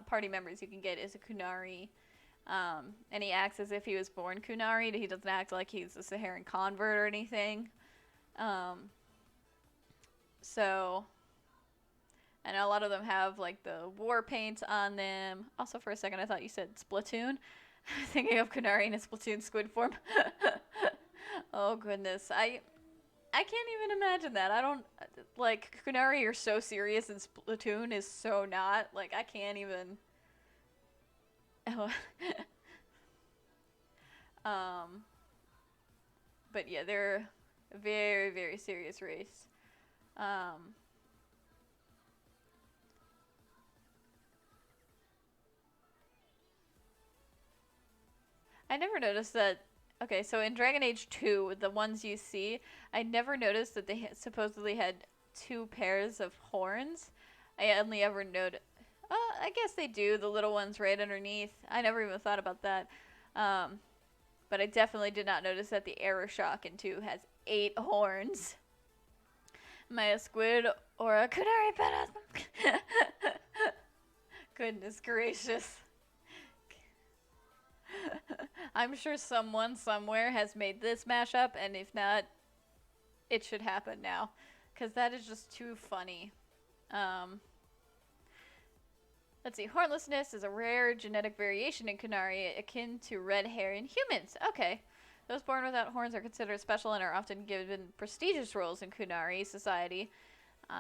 party members you can get is a Kunari, and he acts as if he was born Kunari. He doesn't act like he's a Saharan convert or anything. And a lot of them have like the war paint on them. Also, for a second, I thought you said Splatoon. Thinking of Kunari in a Splatoon squid form. Oh goodness, I can't even imagine that. I don't like Kunari are so serious, and Splatoon is so not. Like, I can't even. But yeah, they're a very, very serious race. I never noticed that Okay, so in Dragon Age 2, the ones you see, I never noticed that they supposedly had two pairs of horns. I only ever noted. I guess they do, the little ones right underneath. I never even thought about that. Um, but I definitely did not notice that the Aeroshock in 2 has 8 horns. Am I a squid or a Kunari Phantasm? Goodness gracious. I'm sure someone somewhere has made this mashup, and if not, it should happen now. Because that is just too funny. Let's see. Hornlessness is a rare genetic variation in Kunari, akin to red hair in humans. Okay. Those born without horns are considered special and are often given prestigious roles in Kunari society,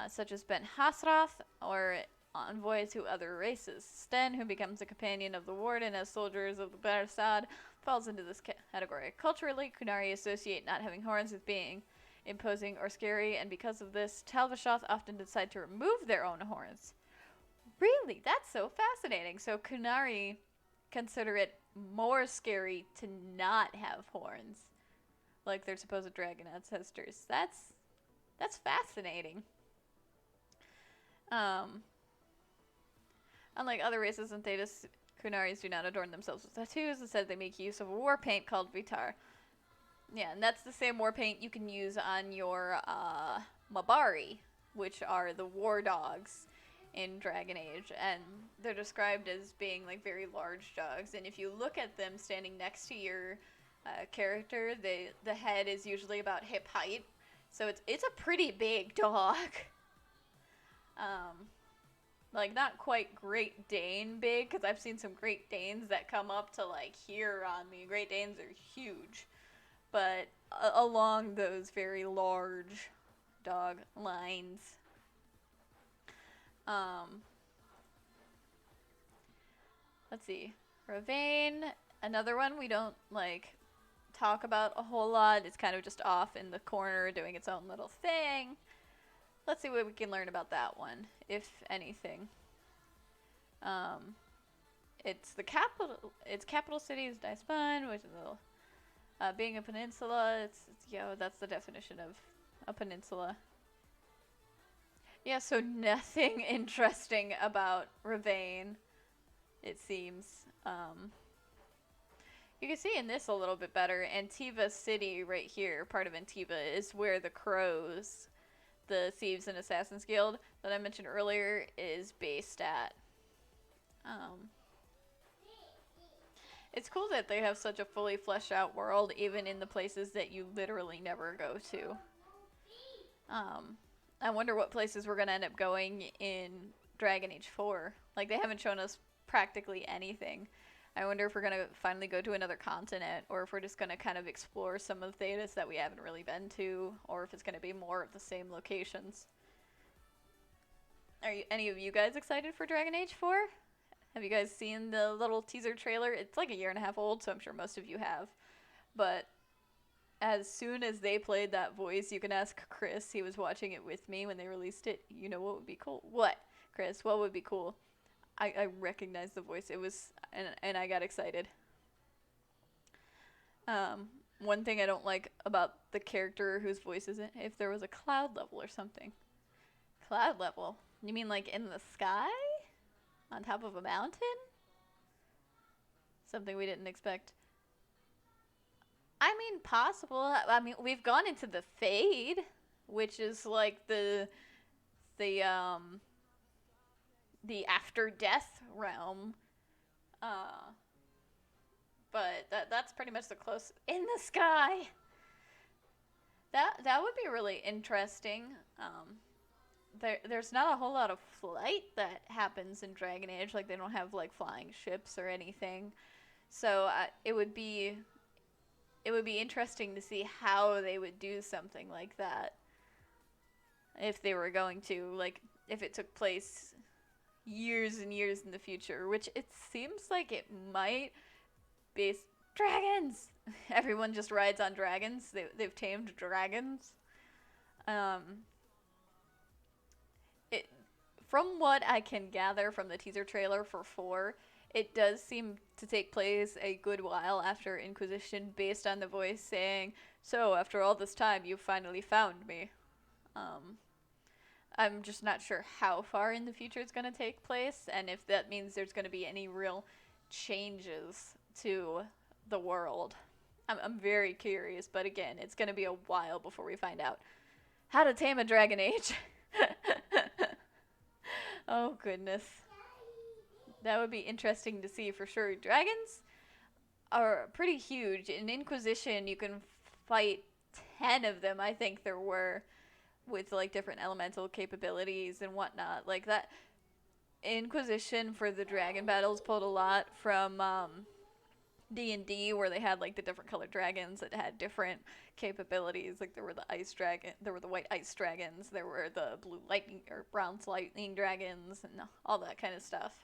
such as Ben Hasrath or envoy to other races. Sten, who becomes a companion of the warden as soldiers of the Barsad, falls into this category. Culturally, Kunari associate not having horns with being imposing or scary, and because of this, Talvashoth often decide to remove their own horns. Really? That's so fascinating. So Kunari consider it more scary to not have horns, like their supposed dragon ancestors. That's fascinating. Unlike other races in Thedas, Kunaris do not adorn themselves with tattoos. Instead, they make use of a war paint called Vitar. Yeah, and that's the same war paint you can use on your Mabari, which are the war dogs in Dragon Age, and they're described as being like very large dogs. And if you look at them standing next to your character, the head is usually about hip height, so it's a pretty big dog. Like not quite Great Dane big, because I've seen some Great Danes that come up to like here on me. Great Danes are huge, but along those very large dog lines. Let's see. Ravane, another one we don't like talk about a whole lot. It's kind of just off in the corner doing its own little thing. Let's see what we can learn about that one, if anything. It's the capital. Its capital city is Daispan, which is being a peninsula. It's that's the definition of a peninsula. Yeah, so nothing interesting about Ravane, it seems. You can see in this a little bit better. Antiva City right here, part of Antiva, is where the Crows, the Thieves and Assassins Guild that I mentioned earlier, is based at. It's cool that they have such a fully fleshed out world, even in the places that you literally never go to. I wonder what places we're going to end up going in Dragon Age 4. Like, they haven't shown us practically anything. I wonder if we're going to finally go to another continent, or if we're just going to kind of explore some of Thedas that we haven't really been to, or if it's going to be more of the same locations. Are any of you guys excited for Dragon Age 4? Have you guys seen the little teaser trailer? It's like a year and a half old, so I'm sure most of you have. But as soon as they played that voice, you can ask Chris. He was watching it with me when they released it. You know what would be cool? What, Chris? What would be cool? I recognized the voice. It was, and I got excited. One thing I don't like about the character whose voice is it, if there was a cloud level or something. Cloud level? You mean like in the sky? On top of a mountain? Something we didn't expect. I mean, possible. I mean, we've gone into the Fade, which is like the after death realm. But that's pretty much the close in the sky. That would be really interesting. There's not a whole lot of flight that happens in Dragon Age. Like, they don't have like flying ships or anything. So it would be interesting to see how they would do something like that. If they were going to, like, if it took place years and years in the future, which it seems like it might. Based dragons. Everyone just rides on dragons. They've tamed dragons. From what I can gather from the teaser trailer for 4, It does seem to take place a good while after Inquisition, based on the voice saying, "So, after all this time, you finally found me." Um, I'm just not sure how far in the future it's going to take place, and if that means there's going to be any real changes to the world. I'm very curious, but again, it's going to be a while before we find out how to tame a dragon age. Oh, goodness. That would be interesting to see for sure. Dragons are pretty huge. In Inquisition, you can fight 10 of them, I think there were, with like different elemental capabilities and whatnot. Like that Inquisition for the dragon battles pulled a lot from D&D, where they had like the different colored dragons that had different capabilities. Like there were the ice dragon, there were the white ice dragons, there were the blue lightning or bronze lightning dragons, and all that kind of stuff.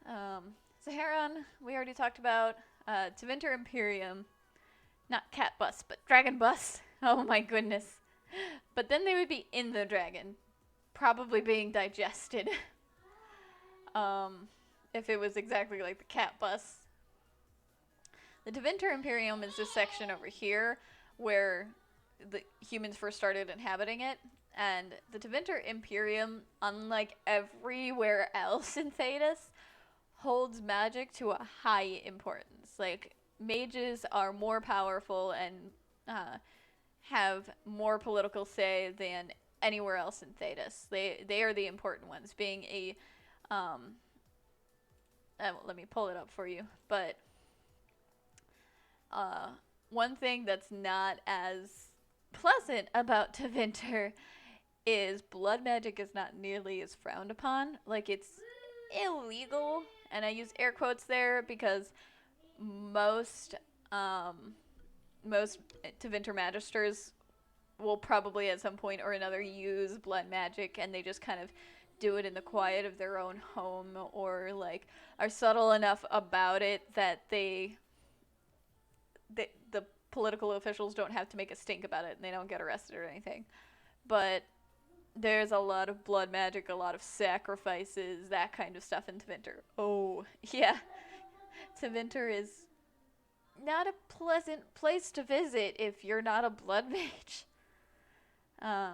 Saharan, we already talked about. Tevinter Imperium, not cat bus, but dragon bus. Oh my goodness. But then they would be in the dragon, probably being digested. If it was exactly like the cat bus. The Tevinter Imperium is this section over here where the humans first started inhabiting it. And the Tevinter Imperium, unlike everywhere else in Thedas, holds magic to a high importance. Like, mages are more powerful and have more political say than anywhere else in Thedas. They are the important ones, being a let me pull it up for you. But one thing that's not as pleasant about Tevinter is blood magic is not nearly as frowned upon. Like, it's illegal, and I use air quotes there because most Tevinter Magisters will probably at some point or another use blood magic, and they just kind of do it in the quiet of their own home, or like are subtle enough about it that the political officials don't have to make a stink about it and they don't get arrested or anything. But there's a lot of blood magic, a lot of sacrifices, that kind of stuff in Tevinter. Oh, yeah. Tevinter is not a pleasant place to visit if you're not a blood mage. The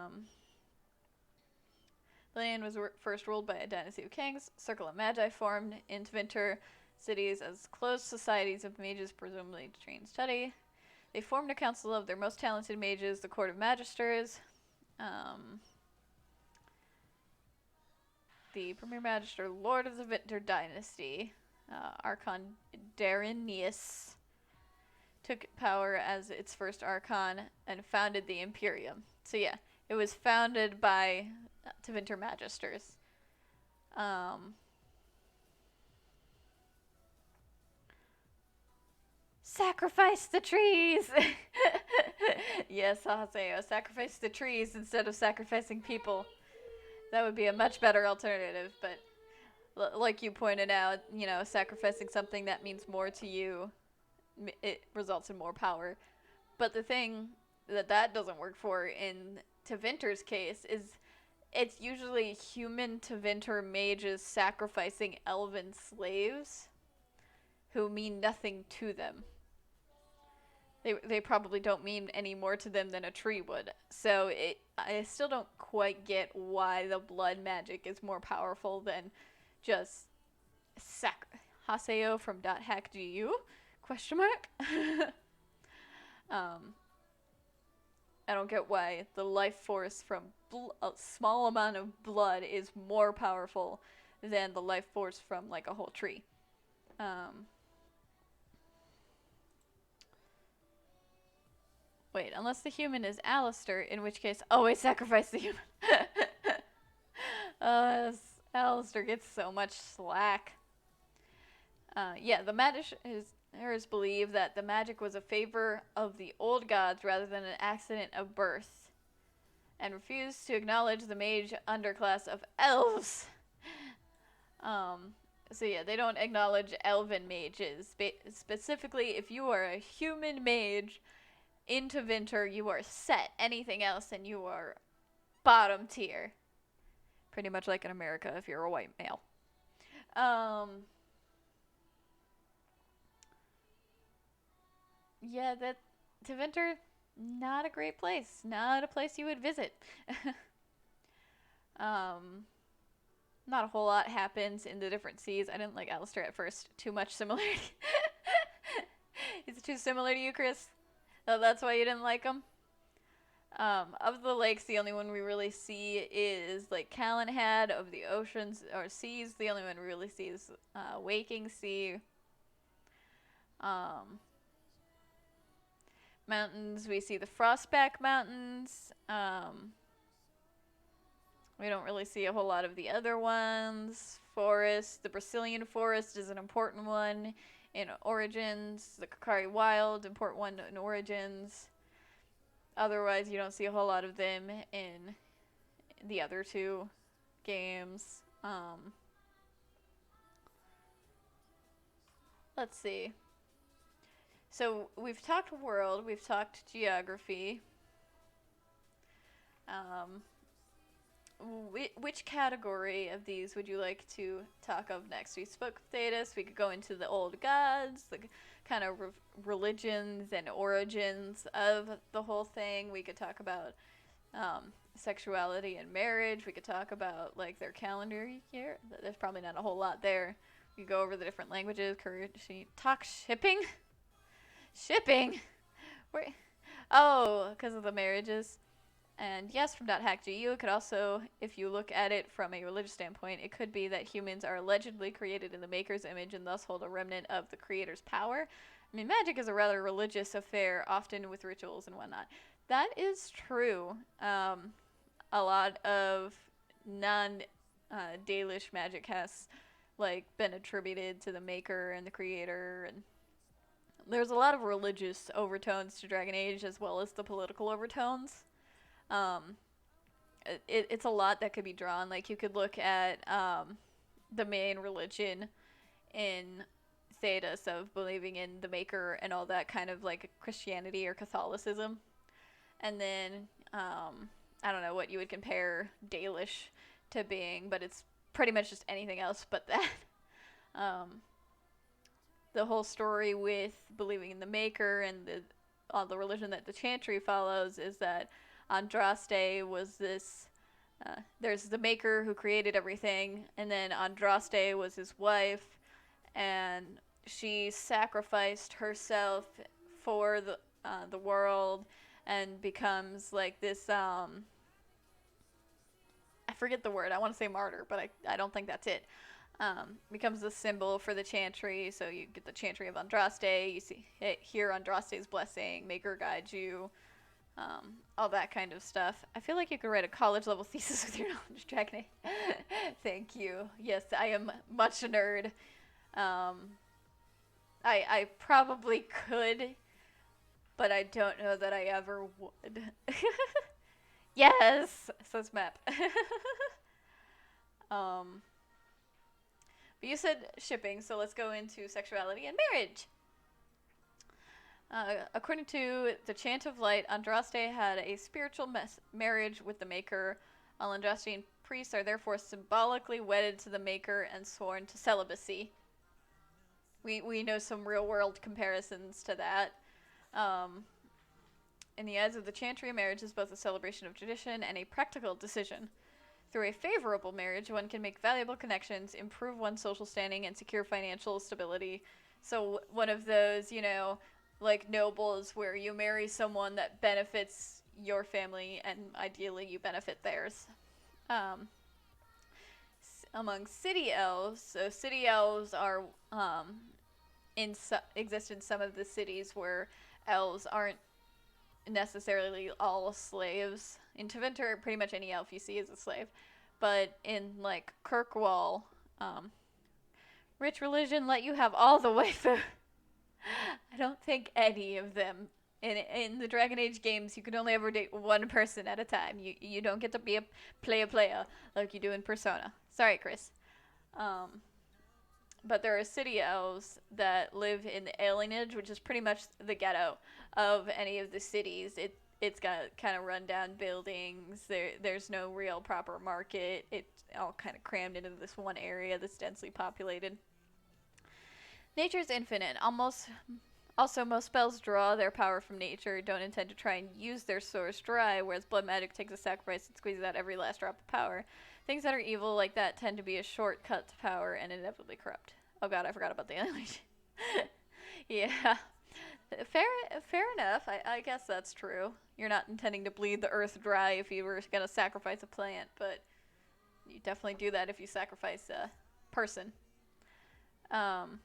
land was first ruled by a dynasty of kings. Circle of Magi formed in Tevinter cities as closed societies of mages, presumably to train and study. They formed a council of their most talented mages, the Court of Magisters. The premier magister, Lord of the Tevinter dynasty, Archon Darinius, took power as its first Archon and founded the Imperium. So yeah, it was founded by Tevinter Magisters. Sacrifice the trees! Yes, Haseo, sacrifice the trees instead of sacrificing people. That would be a much better alternative, but like you pointed out, you know, sacrificing something that means more to you, it results in more power. But the thing that doesn't work for in Tevinter's case is it's usually human Tevinter mages sacrificing elven slaves who mean nothing to them. They probably don't mean any more to them than a tree would. So I still don't quite get why the blood magic is more powerful than just Haseo from .hackgu? Question mark? I don't get why the life force from a small amount of blood is more powerful than the life force from like a whole tree. Wait, unless the human is Alistair, in which case always sacrifice the human. Alistair gets so much slack. Yeah, the Magisters believe that the magic was a favor of the old gods rather than an accident of birth, and refuse to acknowledge the mage underclass of elves. So yeah, they don't acknowledge elven mages. Specifically, if you are a human mage in Tevinter, you are set. Anything else and you are bottom tier. Pretty much like in America if you're a white male. Um, yeah, that Tevinter, not a great place. Not a place you would visit. um, Not a whole lot happens in the different seas. I didn't like Alistair at first. Too much similarity. Is it too similar to you, Chris? Oh, that's why you didn't like him? Of the lakes, the only one we really see is Lake Calenhad. Of the oceans or seas, the only one we really see is Waking Sea. Um, Mountains, we see the Frostback Mountains. We don't really see a whole lot of the other ones. Forest, the Brazilian forest is an important one in Origins. The Kakari Wild, important one in Origins. Otherwise, you don't see a whole lot of them in the other two games. Let's see. So we've talked world, we've talked geography. Um, which category of these would you like to talk of next? We spoke of Thetis. We could go into the old gods, the kind of religions and origins of the whole thing. We could talk about sexuality and marriage. We could talk about like their calendar year. There's probably not a whole lot there. We could go over the different languages. Talk shipping. Shipping. Where? Oh, because of the marriages. And yes, from .hackgu, it could also, if you look at it from a religious standpoint, it could be that humans are allegedly created in the Maker's image and thus hold a remnant of the Creator's power. I mean, magic is a rather religious affair, often with rituals and whatnot. That is true. A lot of non-Dalish magic has like been attributed to the Maker and the Creator, and there's a lot of religious overtones to Dragon Age as well as the political overtones. Um, it's a lot that could be drawn. Like you could look at the main religion in Thetis of believing in the Maker and all that kind of like Christianity or Catholicism, and then I don't know what you would compare Dalish to being, but it's pretty much just anything else but that. um, the whole story with believing in the Maker and all the religion that the Chantry follows is that Andraste was this. There's the Maker who created everything, and then Andraste was his wife, and she sacrificed herself for the world, and becomes like this. I forget the word. I want to say martyr, but I don't think that's it. Becomes a symbol for the Chantry, so you get the Chantry of Andraste. You see here Andraste's blessing, Maker guides you. All that kind of stuff. I feel like you could write a college level thesis with your knowledge of Dragon Age. Thank you. Yes, I am much a nerd. I probably could, but I don't know that I ever would. Yes, says Map. um, but you said shipping, so let's go into sexuality and marriage. According to the Chant of Light, Andraste had a spiritual marriage with the Maker. All Andrastian priests are therefore symbolically wedded to the Maker and sworn to celibacy. We know some real world comparisons to that. In the eyes of the Chantry, marriage is both a celebration of tradition and a practical decision. Through a favorable marriage, one can make valuable connections, improve one's social standing, and secure financial stability. So one of those, like nobles where you marry someone that benefits your family and ideally you benefit theirs. Among city elves, so city elves are exist in some of the cities where elves aren't necessarily all slaves. In Tevinter, pretty much any elf you see is a slave, but in like Kirkwall, rich religion let you have all the waifu. I don't think any of them in the Dragon Age games you can only ever date one person at a time. You don't get to be a player like you do in Persona. Sorry, Chris. But there are city elves that live in the alienage, which is pretty much the ghetto of any of the cities. It's got kind of rundown buildings. There's no real proper market. It's all kind of crammed into this one area that's densely populated. Nature's infinite. Also, most spells draw their power from nature, don't intend to try and use their source dry, whereas blood magic takes a sacrifice and squeezes out every last drop of power. Things that are evil like that tend to be a shortcut to power and inevitably corrupt. Oh god, I forgot about the animation. Yeah. Fair enough. I guess that's true. You're not intending to bleed the earth dry if you were going to sacrifice a plant, but you definitely do that if you sacrifice a person. Um,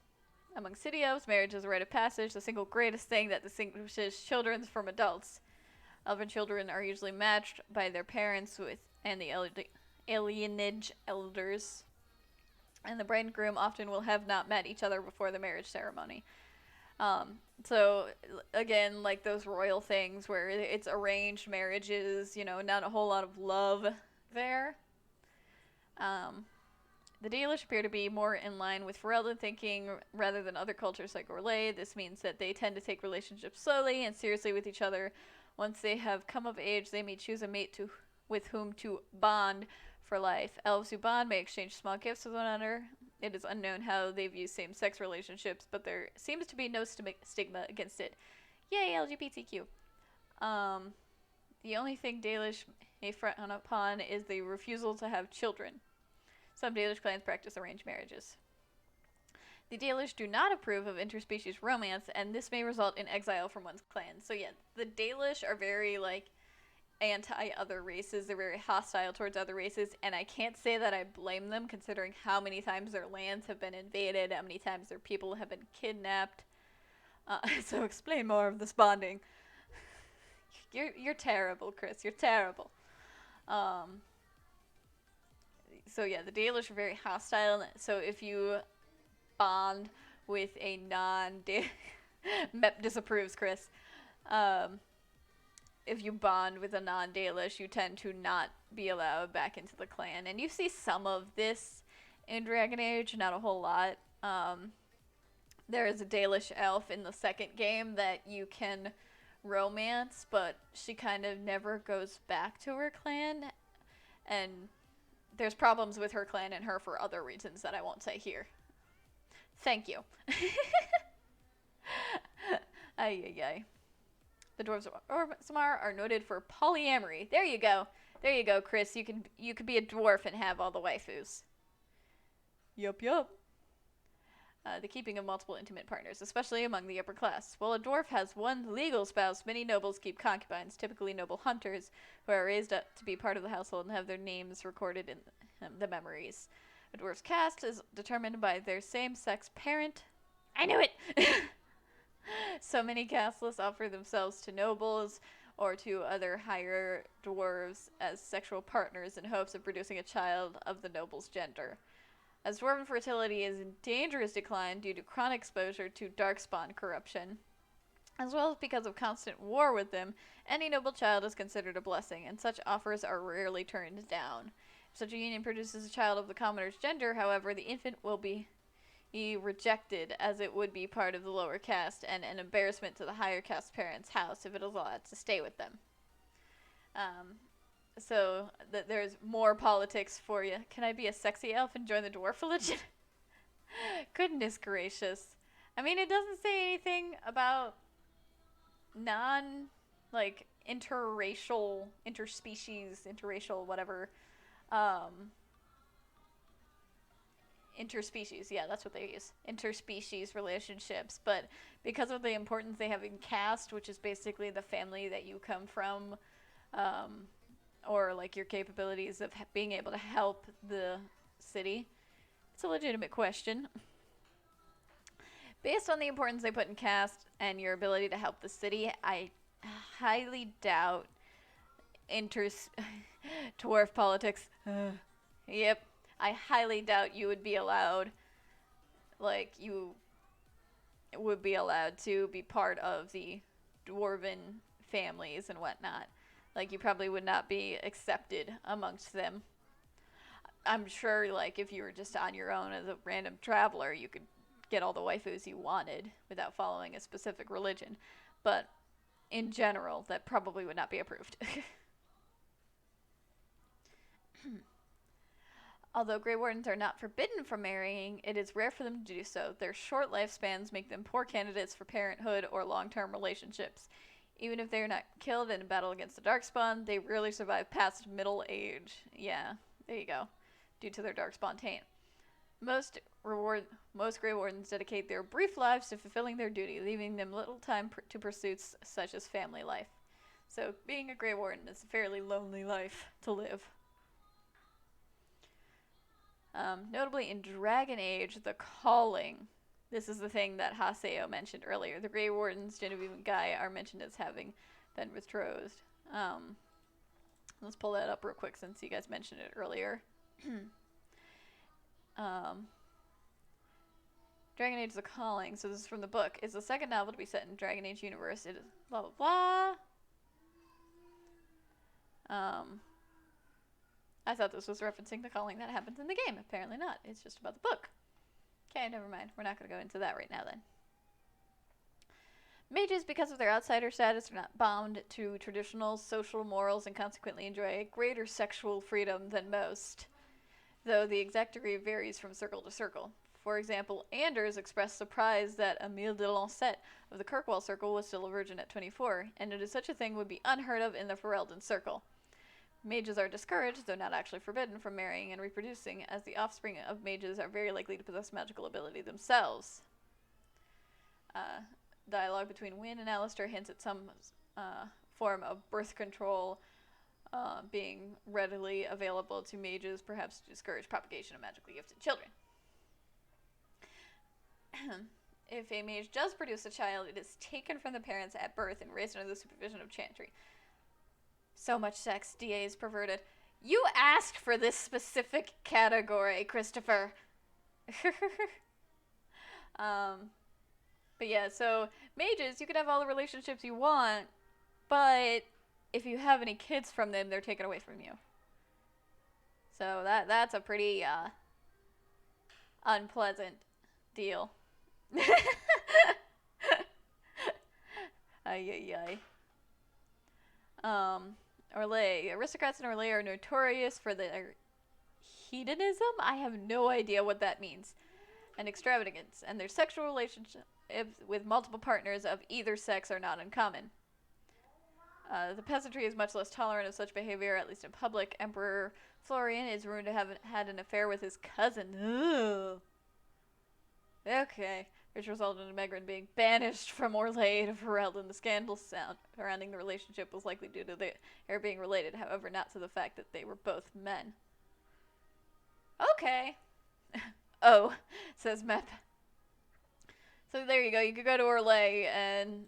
Among city elves, marriage is a rite of passage, the single greatest thing that distinguishes children from adults. Elven children are usually matched by their parents and the alienage elders, and the bride and groom often will have not met each other before the marriage ceremony. So again, like those royal things where it's arranged marriages, not a whole lot of love there. The Dalish appear to be more in line with Ferelden thinking rather than other cultures like Orlais. This means that they tend to take relationships slowly and seriously with each other. Once they have come of age, they may choose a mate with whom to bond for life. Elves who bond may exchange small gifts with one another. It is unknown how they view same-sex relationships, but there seems to be no stigma against it. Yay, LGBTQ. The only thing Dalish may frown upon is the refusal to have children. Some Dalish clans practice arranged marriages. The Dalish do not approve of interspecies romance, and this may result in exile from one's clan. So yeah, the Dalish are very, anti-other races. They're very hostile towards other races, and I can't say that I blame them, considering how many times their lands have been invaded, how many times their people have been kidnapped. So explain more of this bonding. You're terrible, Chris. You're terrible. So yeah, the Dalish are very hostile. So if you bond with a Mep disapproves, Chris. If you bond with a non-Dalish, you tend to not be allowed back into the clan. And you see some of this in Dragon Age, not a whole lot. There is a Dalish elf in the second game that you can romance, but she kind of never goes back to her clan. And there's problems with her clan and her for other reasons that I won't say here. Thank you. Ay. The dwarves of Orzammar are noted for polyamory. There you go, Chris. You could be a dwarf and have all the waifus. Yup. The keeping of multiple intimate partners, especially among the upper class. While a dwarf has one legal spouse, many nobles keep concubines, typically noble hunters, who are raised up to be part of the household and have their names recorded in the memories. A dwarf's caste is determined by their same-sex parent. I knew it! So many casteless offer themselves to nobles or to other higher dwarves as sexual partners in hopes of producing a child of the noble's gender. As dwarven fertility is in dangerous decline due to chronic exposure to darkspawn corruption, as well as because of constant war with them, any noble child is considered a blessing, and such offers are rarely turned down. If such a union produces a child of the commoner's gender, however, the infant will be rejected, as it would be part of the lower caste and an embarrassment to the higher caste parents' house if it is allowed to stay with them. So there's more politics for you. Can I be a sexy elf and join the dwarf religion? Goodness gracious. I mean, it doesn't say anything about interspecies, whatever, interspecies, yeah, that's what they use. Interspecies relationships. But because of the importance they have in caste, which is basically the family that you come from, or your capabilities of being able to help the city, it's a legitimate question. Based on the importance they put in caste and your ability to help the city, I highly doubt dwarf politics. Yep. I highly doubt you would be allowed, you would be allowed to be part of the dwarven families and whatnot. You probably would not be accepted amongst them. I'm sure, if you were just on your own as a random traveler, you could get all the waifus you wanted without following a specific religion. But in general that probably would not be approved. Although Grey Wardens are not forbidden from marrying, it is rare for them to do so. Their short lifespans make them poor candidates for parenthood or long-term relationships. Even if they are not killed in a battle against the Darkspawn, they rarely survive past middle age. Yeah, there you go. Due to their Darkspawn taint. Most Grey Wardens dedicate their brief lives to fulfilling their duty, leaving them little time to pursuits such as family life. So, being a Grey Warden is a fairly lonely life to live. Notably in Dragon Age, the Calling. This is the thing that Haseo mentioned earlier. The Grey Wardens, Genevieve and Guy, are mentioned as having been betrothed. Let's pull that up real quick since you guys mentioned it earlier. Dragon Age The Calling, so this is from the book, is the second novel to be set in Dragon Age universe. It is blah blah blah. I thought this was referencing the calling that happens in the game. Apparently not. It's just about the book. Okay, never mind. We're not going to go into that right now then. Mages, because of their outsider status, are not bound to traditional social morals and consequently enjoy greater sexual freedom than most, though the exact degree varies from circle to circle. For example, Anders expressed surprise that Emile de Lancet of the Kirkwall Circle was still a virgin at 24, and it is such a thing would be unheard of in the Ferelden Circle. Mages are discouraged, though not actually forbidden, from marrying and reproducing, as the offspring of mages are very likely to possess magical ability themselves. Dialogue between Wynne and Alistair hints at some form of birth control being readily available to mages, perhaps to discourage propagation of magically gifted children. If a mage does produce a child, it is taken from the parents at birth and raised under the supervision of Chantry. So much sex, DA is perverted. You asked for this specific category, Christopher. But yeah, so mages, you can have all the relationships you want, but if you have any kids from them, they're taken away from you. So that's a pretty unpleasant deal. Ay, ay, ay. Orlais. Aristocrats in Orlais are notorious for their hedonism. I have no idea what that means. And extravagance. And their sexual relationships with multiple partners of either sex are not uncommon. The peasantry is much less tolerant of such behavior, at least in public. Emperor Florian is rumored to have had an affair with his cousin. Ugh. Okay. Which resulted in Megran being banished from Orlais to Ferelden. The scandal surrounding the relationship was likely due to their being related, however, not to the fact that they were both men. Okay. Oh, says Mep. So there you go. You could go to Orlais and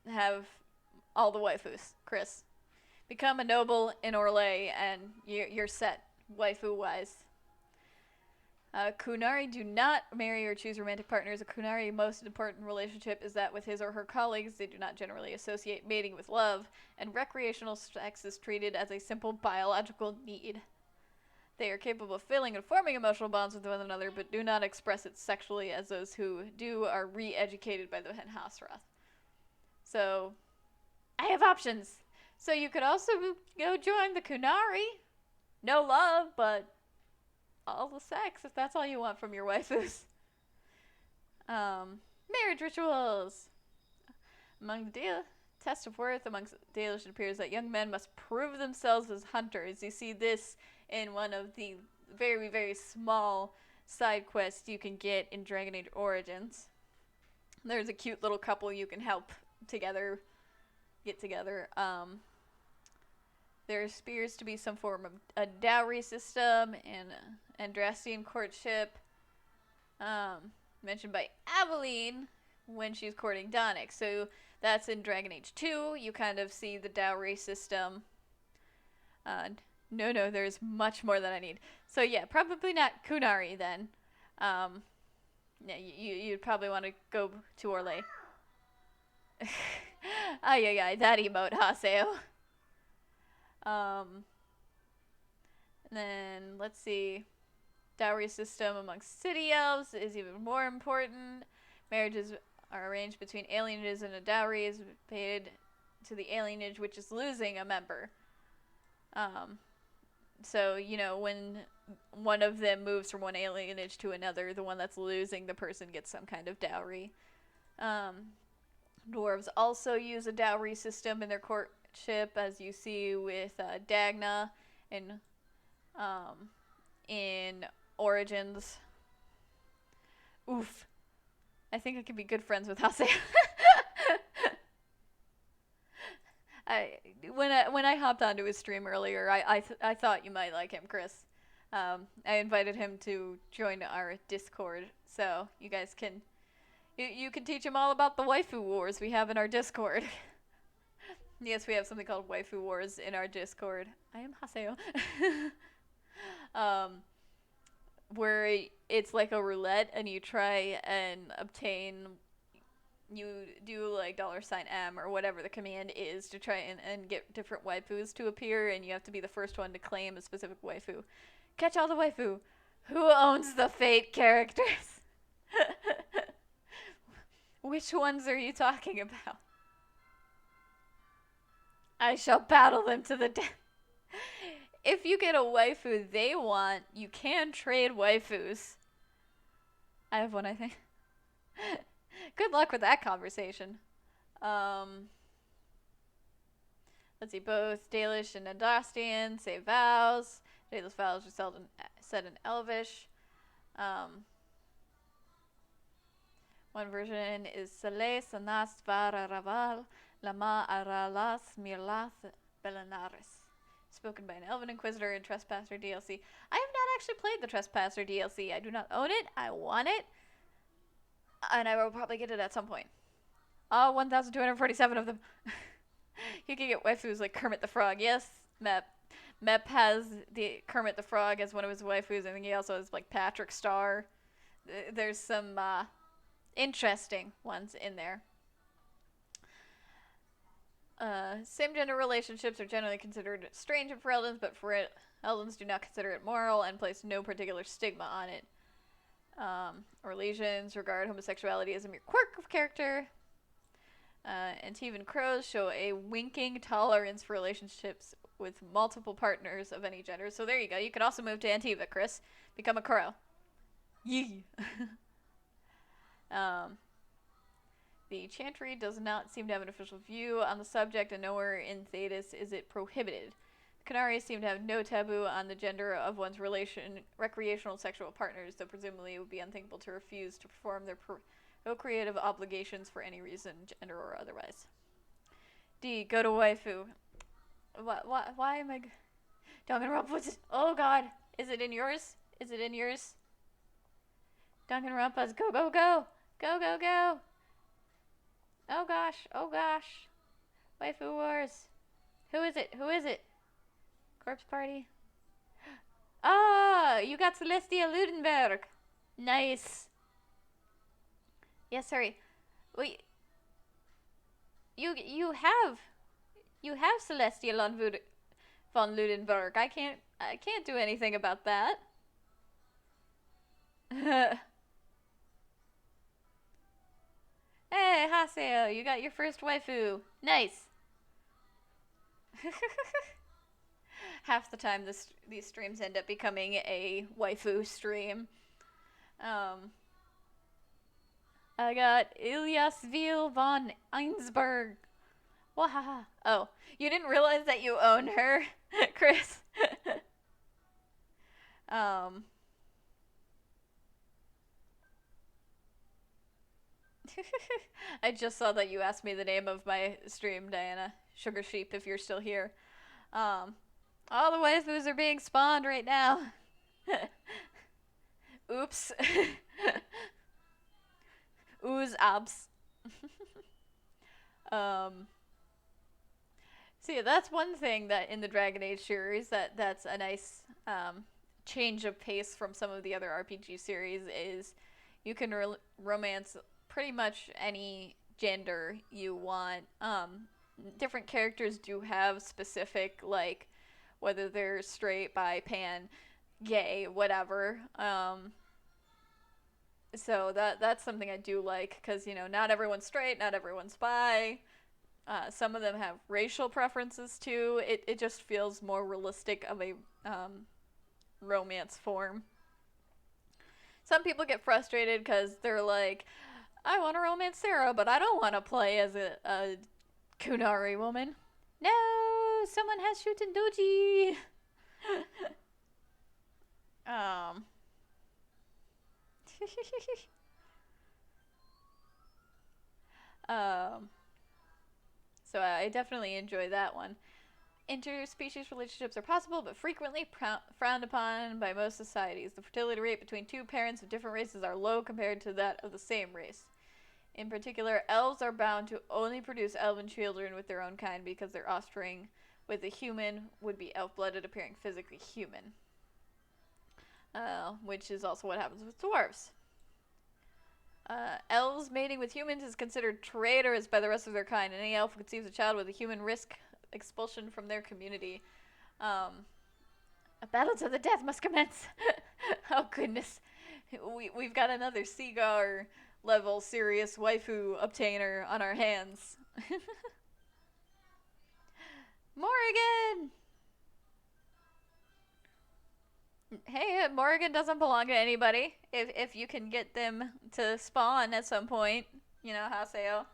have all the waifus, Chris. Become a noble in Orlais and you're set, waifu-wise. Kunari do not marry or choose romantic partners. A Kunari most important relationship is that with his or her colleagues. They do not generally associate mating with love, and recreational sex is treated as a simple biological need. They are capable of feeling and forming emotional bonds with one another, but do not express it sexually, as those who do are re-educated by the Hen Hasrath. So, I have options. So you could also go join the Kunari. No love, but all the sex, if that's all you want from your waifus. Marriage rituals. Among the test of worth amongst Dalish, it appears that young men must prove themselves as hunters. You see this in one of the very, very small side quests you can get in Dragon Age Origins. There's a cute little couple you can help get together. There appears to be some form of a dowry system and Andrastian courtship, mentioned by Aveline when she's courting Donick. So that's in Dragon Age 2. You kind of see the dowry system. No, there's much more that I need. So yeah, probably not Kunari then. Yeah, you'd probably want to go to Orlais. Ay, that emote, Haseo. And then, let's see. Dowry system amongst city elves is even more important. Marriages are arranged between alienages and a dowry is paid to the alienage, which is losing a member. So, when one of them moves from one alienage to another, the one that's losing the person gets some kind of dowry. Dwarves also use a dowry system in their courtship, as you see with Dagna in Origins. Oof. I think I could be good friends with Hase. When I hopped onto his stream earlier, I thought you might like him, Chris. I invited him to join our Discord, so you guys can you can teach him all about the waifu wars we have in our Discord. Yes, we have something called waifu wars in our Discord. I am Haseo. Where it's like a roulette, and you try and obtain. You do like $M or whatever the command is to try and get different waifus to appear, and you have to be the first one to claim a specific waifu. Catch all the waifu. Who owns the Fate characters? Which ones are you talking about? I shall battle them to the death. If you get a waifu they want, you can trade waifus. I have one, I think. Good luck with that conversation. Let's see, both Dalish and Nadastian say vows. Dalish vows are seldom said in Elvish. One version is Sale Sanas Vara Raval Lama Aralas Mirlath Belenaris. Spoken by an Elven Inquisitor in Trespasser DLC. I have not actually played the Trespasser DLC. I do not own it. I want it. And I will probably get it at some point. 1,247 of them. You can get waifus like Kermit the Frog. Yes, Mep. Mep has the Kermit the Frog as one of his waifus. I think he also has like Patrick Star. There's some interesting ones in there. Same-gender relationships are generally considered strange for Eldens, but for Eldens do not consider it moral and place no particular stigma on it. Orlesians regard homosexuality as a mere quirk of character. Antivan crows show a winking tolerance for relationships with multiple partners of any gender. So there you go. You can also move to Antiva, Chris. Become a crow. Yee. The Chantry does not seem to have an official view on the subject, and nowhere in Thetis is it prohibited. Canari seem to have no taboo on the gender of one's recreational sexual partners, though presumably it would be unthinkable to refuse to perform their procreative obligations for any reason, gender or otherwise. D. Go to waifu. Why am I... Danganronpa, oh god. Is it in yours? Is it in yours? Danganronpa's go, go, go! Go, go, go! Oh gosh, oh gosh. Waifu wars. Who is it? Who is it? Corpse Party. Ah, you got Celestia Ludenberg. Nice. Yes, sorry. Wait. You have Celestia von Ludenberg. I can't do anything about that. Hey, Haseo, you got your first waifu. Nice. Half the time these streams end up becoming a waifu stream. I got Ilyasville von Einsberg. Wahaha. Oh, you didn't realize that you own her, Chris? I just saw that you asked me the name of my stream, Diana. Sugar Sheep, if you're still here. All the waifus are being spawned right now. Oops. Ooze abs. So yeah, that's one thing that in the Dragon Age series that's a nice change of pace from some of the other RPG series is you can romance pretty much any gender you want. Different characters do have specific, like, whether they're straight, bi, pan, gay, whatever. So that's something I do like, because, not everyone's straight, not everyone's bi. Some of them have racial preferences too. It just feels more realistic of a romance form. Some people get frustrated because they're like, I want to romance Sarah, but I don't want to play as a Kunari woman. No, someone has shooting doji. um. um. So I definitely enjoy that one. Interspecies relationships are possible, but frequently frowned upon by most societies. The fertility rate between two parents of different races are low compared to that of the same race. In particular, elves are bound to only produce elven children with their own kind because their offspring with a human would be elf-blooded, appearing physically human. Which is also what happens with dwarves. Elves mating with humans is considered traitorous by the rest of their kind. Any elf who conceives a child with a human risk expulsion from their community. A battle to the death must commence. Oh goodness, we've got another Seagar level serious waifu obtainer on our hands. Morrigan! Hey, Morrigan doesn't belong to anybody. If you can get them to spawn at some point, you know, Haseo.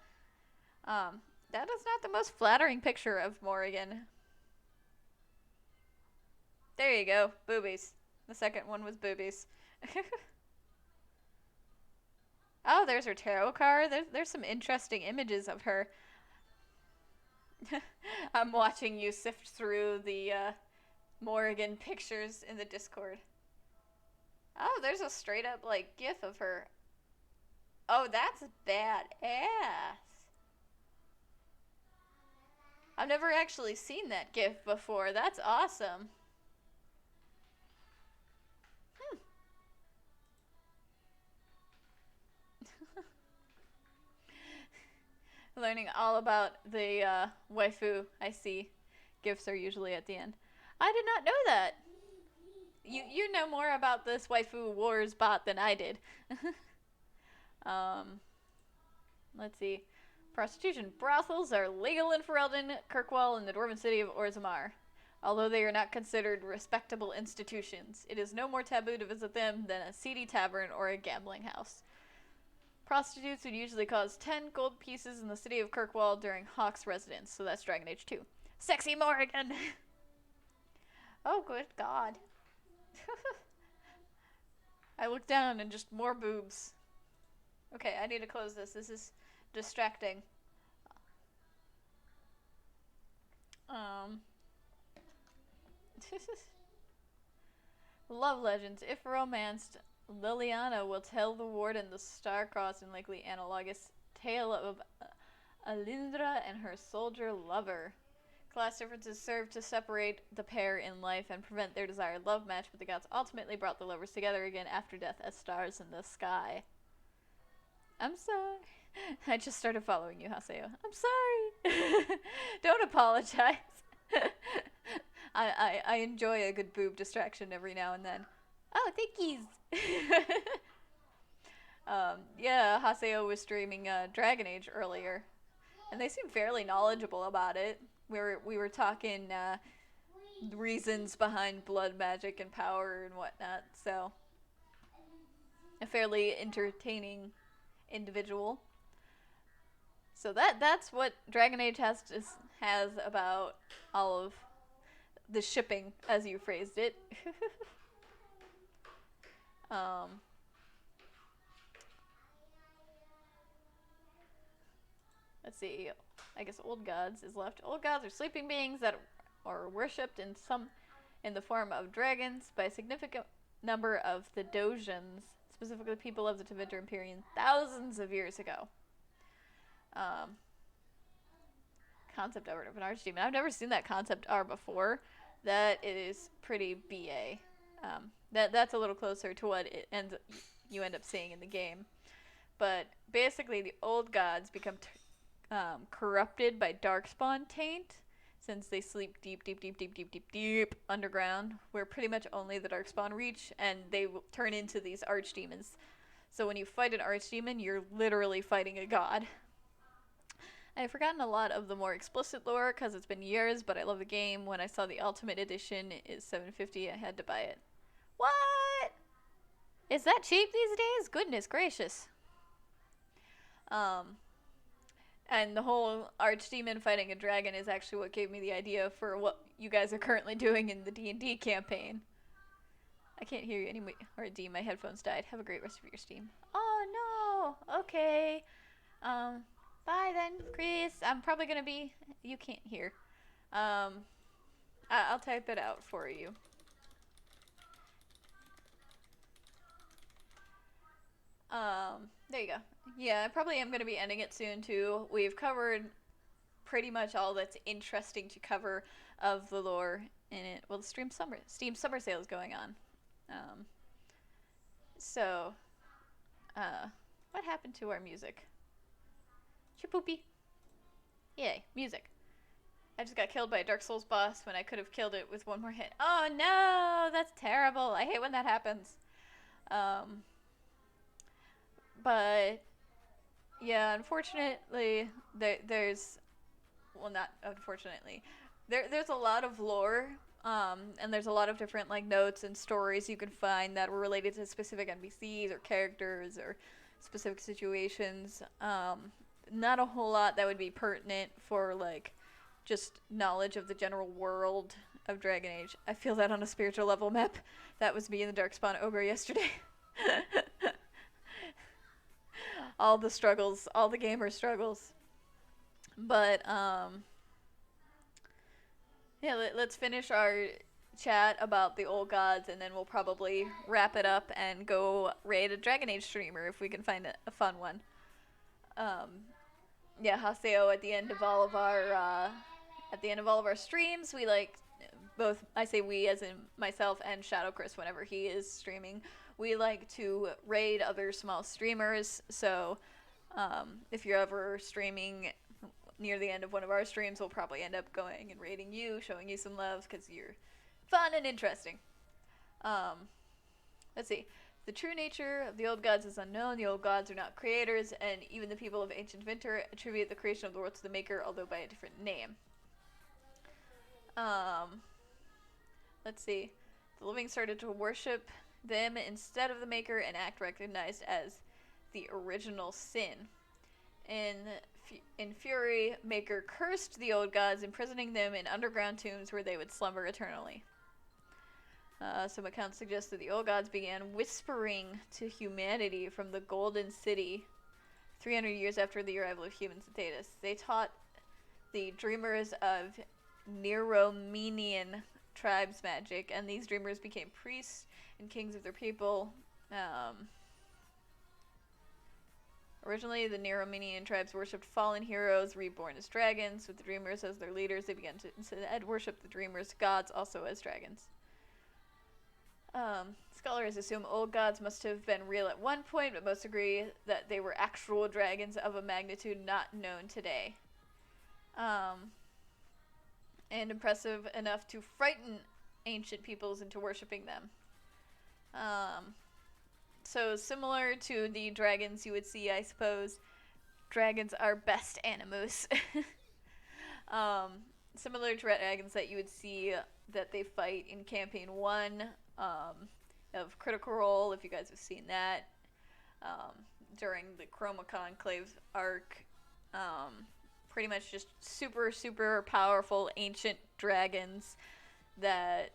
That is not the most flattering picture of Morrigan. There you go, boobies. The second one was boobies. Oh, there's her tarot card. There's some interesting images of her. I'm watching you sift through the Morrigan pictures in the Discord. Oh, there's a straight up like gif of her. Oh, that's badass. I've never actually seen that gif before. That's awesome. Learning all about the waifu I see. Gifs are usually at the end. I did not know that. You know more about this waifu wars bot than I did. Let's see. Prostitution. Brothels are legal in Ferelden, Kirkwall, and the dwarven city of Orzammar. Although they are not considered respectable institutions, it is no more taboo to visit them than a seedy tavern or a gambling house. Prostitutes would usually cost 10 gold pieces in the city of Kirkwall during Hawk's residence, so that's Dragon Age 2. Sexy Morrigan! Oh, good God. I look down and just more boobs. Okay, I need to close this. This is distracting. Love legends. If romanced, Liliana will tell the warden the star-crossed and likely analogous tale of Alindra and her soldier lover. Class differences serve to separate the pair in life and prevent their desired love match, but the gods ultimately brought the lovers together again after death as stars in the sky. I'm sorry. I just started following you, Haseo. I'm sorry. Don't apologize. I enjoy a good boob distraction every now and then. Oh, thankies. Yeah, Haseo was streaming Dragon Age earlier, and they seem fairly knowledgeable about it. We were talking reasons behind blood magic and power and whatnot, so a fairly entertaining individual. So that's what Dragon Age has about all of the shipping, as you phrased it. Let's see. I guess Old Gods is left. Old Gods are sleeping beings that are worshipped in the form of dragons by a significant number of the Dojans, specifically people of the Tevinter Empyrean, thousands of years ago. Concept art of an archdemon. I've never seen that concept art before. That is pretty BA. That's a little closer to what you end up seeing in the game. But basically, the Old Gods become corrupted by Darkspawn taint, since they sleep deep underground, where pretty much only the Darkspawn reach, and they will turn into these archdemons. So when you fight an archdemon, you're literally fighting a god. I've forgotten a lot of the more explicit lore because it's been years, but I love the game. When I saw the Ultimate Edition is $7.50, I had to buy it. What? Is that cheap these days? Goodness gracious. And the whole archdemon fighting a dragon is actually what gave me the idea for what you guys are currently doing in the D&D campaign. I can't hear you anymore. Or D, my headphones died. Have a great rest of your stream. Oh no. Okay. Bye then, Chris. I'm probably gonna be. You can't hear. I'll type it out for you. There you go. Yeah, I probably am gonna be ending it soon too. We've covered pretty much all that's interesting to cover of the lore in it. Well, the Steam Summer Sale is going on. So, what happened to our music? Chapoopy. Yay, music. I just got killed by a Dark Souls boss when I could have killed it with one more hit. Oh no, that's terrible. I hate when that happens. But yeah, unfortunately, there's well, not unfortunately, there's a lot of lore, and there's a lot of different like notes and stories you can find that were related to specific NPCs or characters or specific situations. Not a whole lot that would be pertinent for like just knowledge of the general world of Dragon Age. I feel that on a spiritual level map. That was me in the Darkspawn Ogre yesterday. All the struggles, all the gamer struggles. But yeah, let's finish our chat about the old gods, and then we'll probably wrap it up and go raid a Dragon Age streamer if we can find a fun one. Yeah, Haseo at the end of all of our streams, we like both. I say we as in myself and Shadow Chris whenever he is streaming. We like to raid other small streamers. So if you're ever streaming near the end of one of our streams, we'll probably end up going and raiding you, showing you some love because you're fun and interesting. Let's see. The true nature of the old gods is unknown. The old gods are not creators, and even the people of ancient Winter attribute the creation of the world to the Maker, although by a different name. Let's see. The living started to worship them instead of the Maker, an act recognized as the original sin. In fury, Maker cursed the old gods, imprisoning them in underground tombs where they would slumber eternally. Some accounts suggest that the old gods began whispering to humanity from the Golden City 300 years after the arrival of humans at Thetis. They taught the dreamers of Neromenian tribes magic, and these dreamers became priests and kings of their people. Originally, the Neromenian tribes worshipped fallen heroes reborn as dragons. With the dreamers as their leaders, they began to instead worship the dreamers' gods also as dragons. Scholars assume old gods must have been real at one point, but most agree that they were actual dragons of a magnitude not known today. And impressive enough to frighten ancient peoples into worshipping them. So similar to the dragons you would see, I suppose, dragons are best animus. Similar to dragons that you would see that they fight in Campaign 1 of Critical Role, if you guys have seen that, during the Chroma Conclave arc. Pretty much just super, super powerful ancient dragons that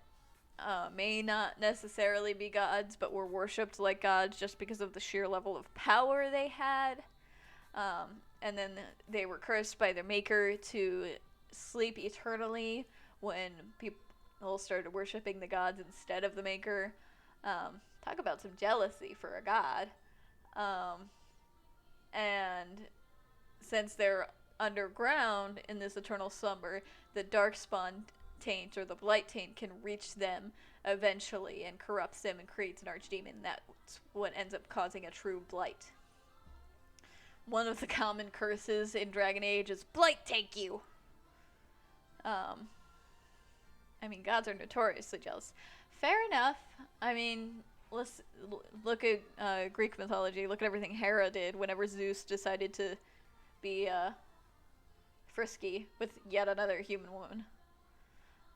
may not necessarily be gods, but were worshipped like gods just because of the sheer level of power they had. And then they were cursed by their maker to sleep eternally when people started worshipping the gods instead of the maker. Talk about some jealousy for a god. And since they're underground in this eternal slumber, the darkspawn taint or the blight taint can reach them eventually and corrupts them and creates an archdemon. That's what ends up causing a true blight. One of the common curses in Dragon Age is blight take you. I mean, gods are notoriously jealous. Fair enough. I mean, let's look at Greek mythology. Look at everything Hera did whenever Zeus decided to be frisky with yet another human woman.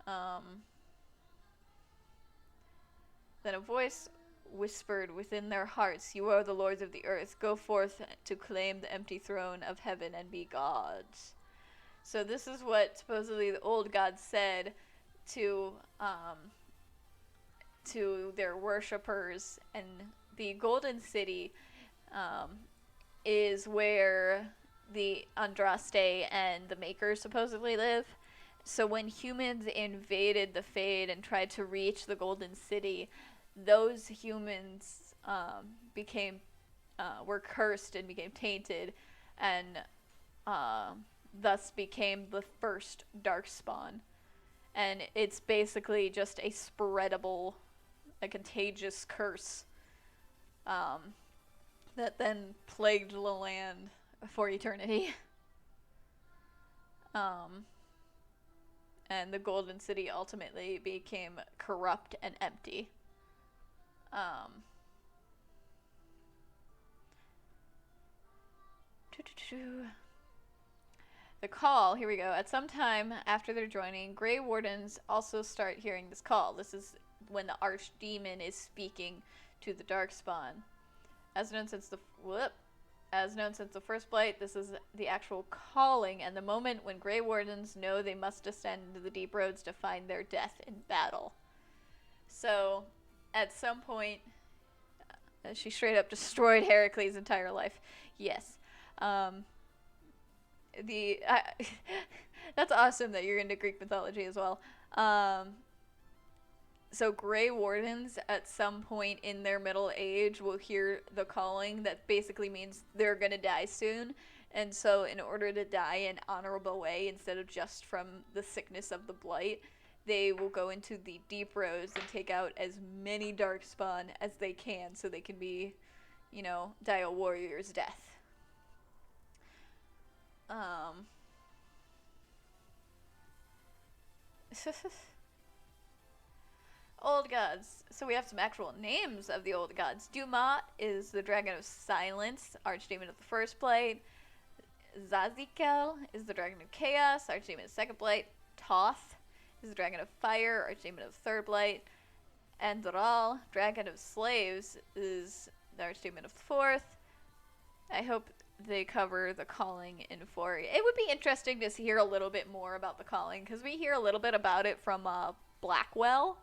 Um, then a voice whispered within their hearts, "You are the lords of the earth. Go forth to claim the empty throne of heaven and be gods." So this is what supposedly the old gods said to their worshippers, and the Golden City is where the Andraste and the Makers supposedly live. So when humans invaded the Fade and tried to reach the Golden City, those humans were cursed and became tainted, and thus became the first Darkspawn. And it's basically just a spreadable, a contagious curse that then plagued the land for eternity. And the Golden City ultimately became corrupt and empty. The call, here we go. At some time after their joining, Grey Wardens also start hearing this call. This is when the Archdemon is speaking to the Darkspawn. As known since the first Blight, this is the actual calling, and the moment when Grey Wardens know they must descend into the deep roads to find their death in battle. So, at some point, she straight up destroyed Heracles' entire life. Yes. That's awesome that you're into Greek mythology as well. So Grey Wardens at some point in their middle age will hear the calling that basically means they're gonna die soon. And so in order to die in an honorable way, instead of just from the sickness of the blight, they will go into the deep roads and take out as many Darkspawn as they can so they can be, die a warrior's death. Old gods. So we have some actual names of the old gods. Dumat is the dragon of silence, archdemon of the first blight. Zazikel is the dragon of chaos, archdemon of the second blight. Toth is the dragon of fire, archdemon of the third blight. Andral, dragon of slaves, is the archdemon of the fourth. I hope they cover the calling in 4. It would be interesting to hear a little bit more about the calling, because we hear a little bit about it from Blackwell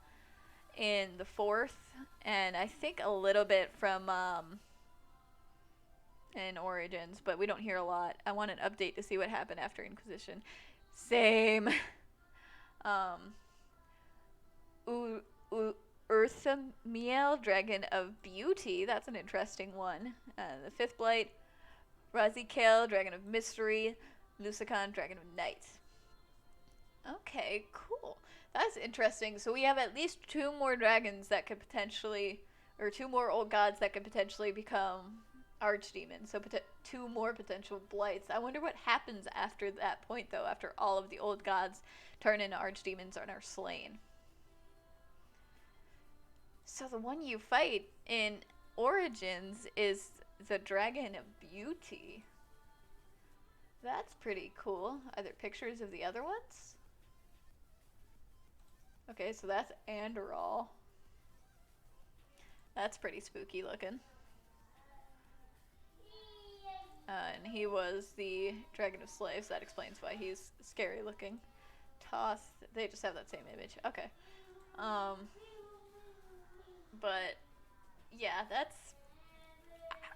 in the 4th, and I think a little bit from in Origins, but we don't hear a lot. I want an update to see what happened after Inquisition. Same. Urthamiel, dragon of beauty. That's an interesting one. The 5th blight. Razikel, dragon of mystery. Lusicon, dragon of night. Okay, cool. That's interesting. So we have at least 2 more dragons that could potentially, or 2 more old gods that could potentially become archdemons. So 2 more potential blights. I wonder what happens after that point, though, after all of the old gods turn into archdemons and are slain. So the one you fight in Origins is the dragon of beauty. That's pretty cool. Are there pictures of the other ones? Okay, so that's Andral. That's pretty spooky looking. And he was the dragon of slaves. That explains why he's scary looking. Toth, they just have that same image. Okay. But yeah, that's.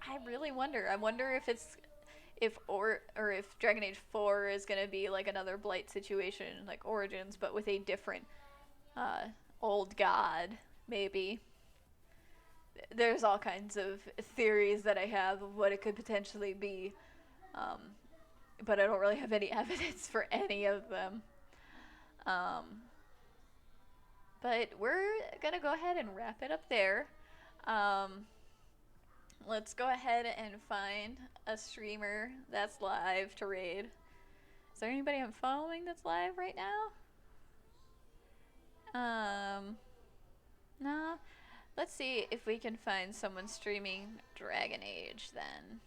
I really wonder. I wonder if it's if Dragon Age 4 is gonna be like another Blight situation, like Origins, but with a different old god, maybe. There's all kinds of theories that I have of what it could potentially be, but I don't really have any evidence for any of them. But we're gonna go ahead and wrap it up there. Let's go ahead and find a streamer that's live to raid. Is there anybody I'm following that's live right now? No. Let's see if we can find someone streaming Dragon Age then.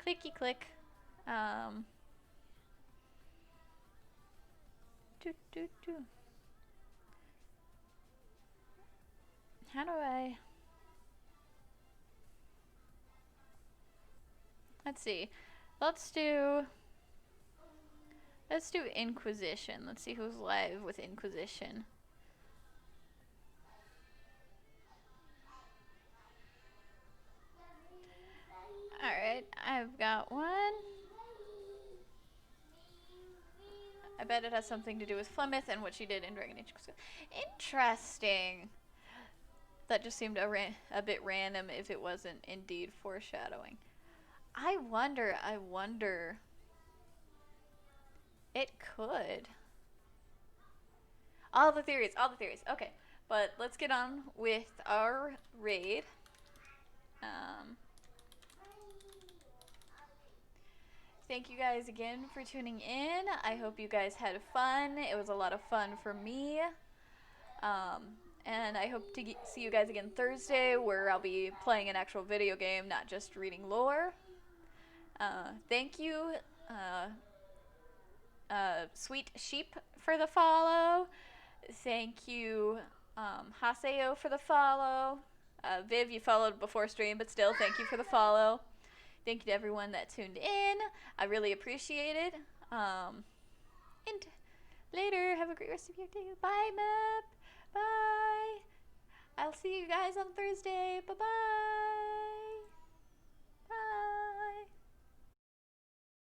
Clicky click. Do, do, do. How do I... Let's see. Let's do Inquisition. Let's see who's live with Inquisition. Alright, I've got one. I bet it has something to do with Flemeth and what she did in Dragon Age. Interesting. That just seemed a bit random if it wasn't indeed foreshadowing. I wonder. It could. All the theories. Okay, but let's get on with our raid. Thank you guys again for tuning in. I hope you guys had fun. It was a lot of fun for me. And I hope to see you guys again Thursday, where I'll be playing an actual video game, not just reading lore. Thank you, Sweet Sheep, for the follow. Thank you, Haseo, for the follow. Viv, you followed before stream, but still, thank you for the follow. Thank you to everyone that tuned in. I really appreciate it. And later, have a great rest of your day. Bye, Map. Bye. I'll see you guys on Thursday. Bye-bye.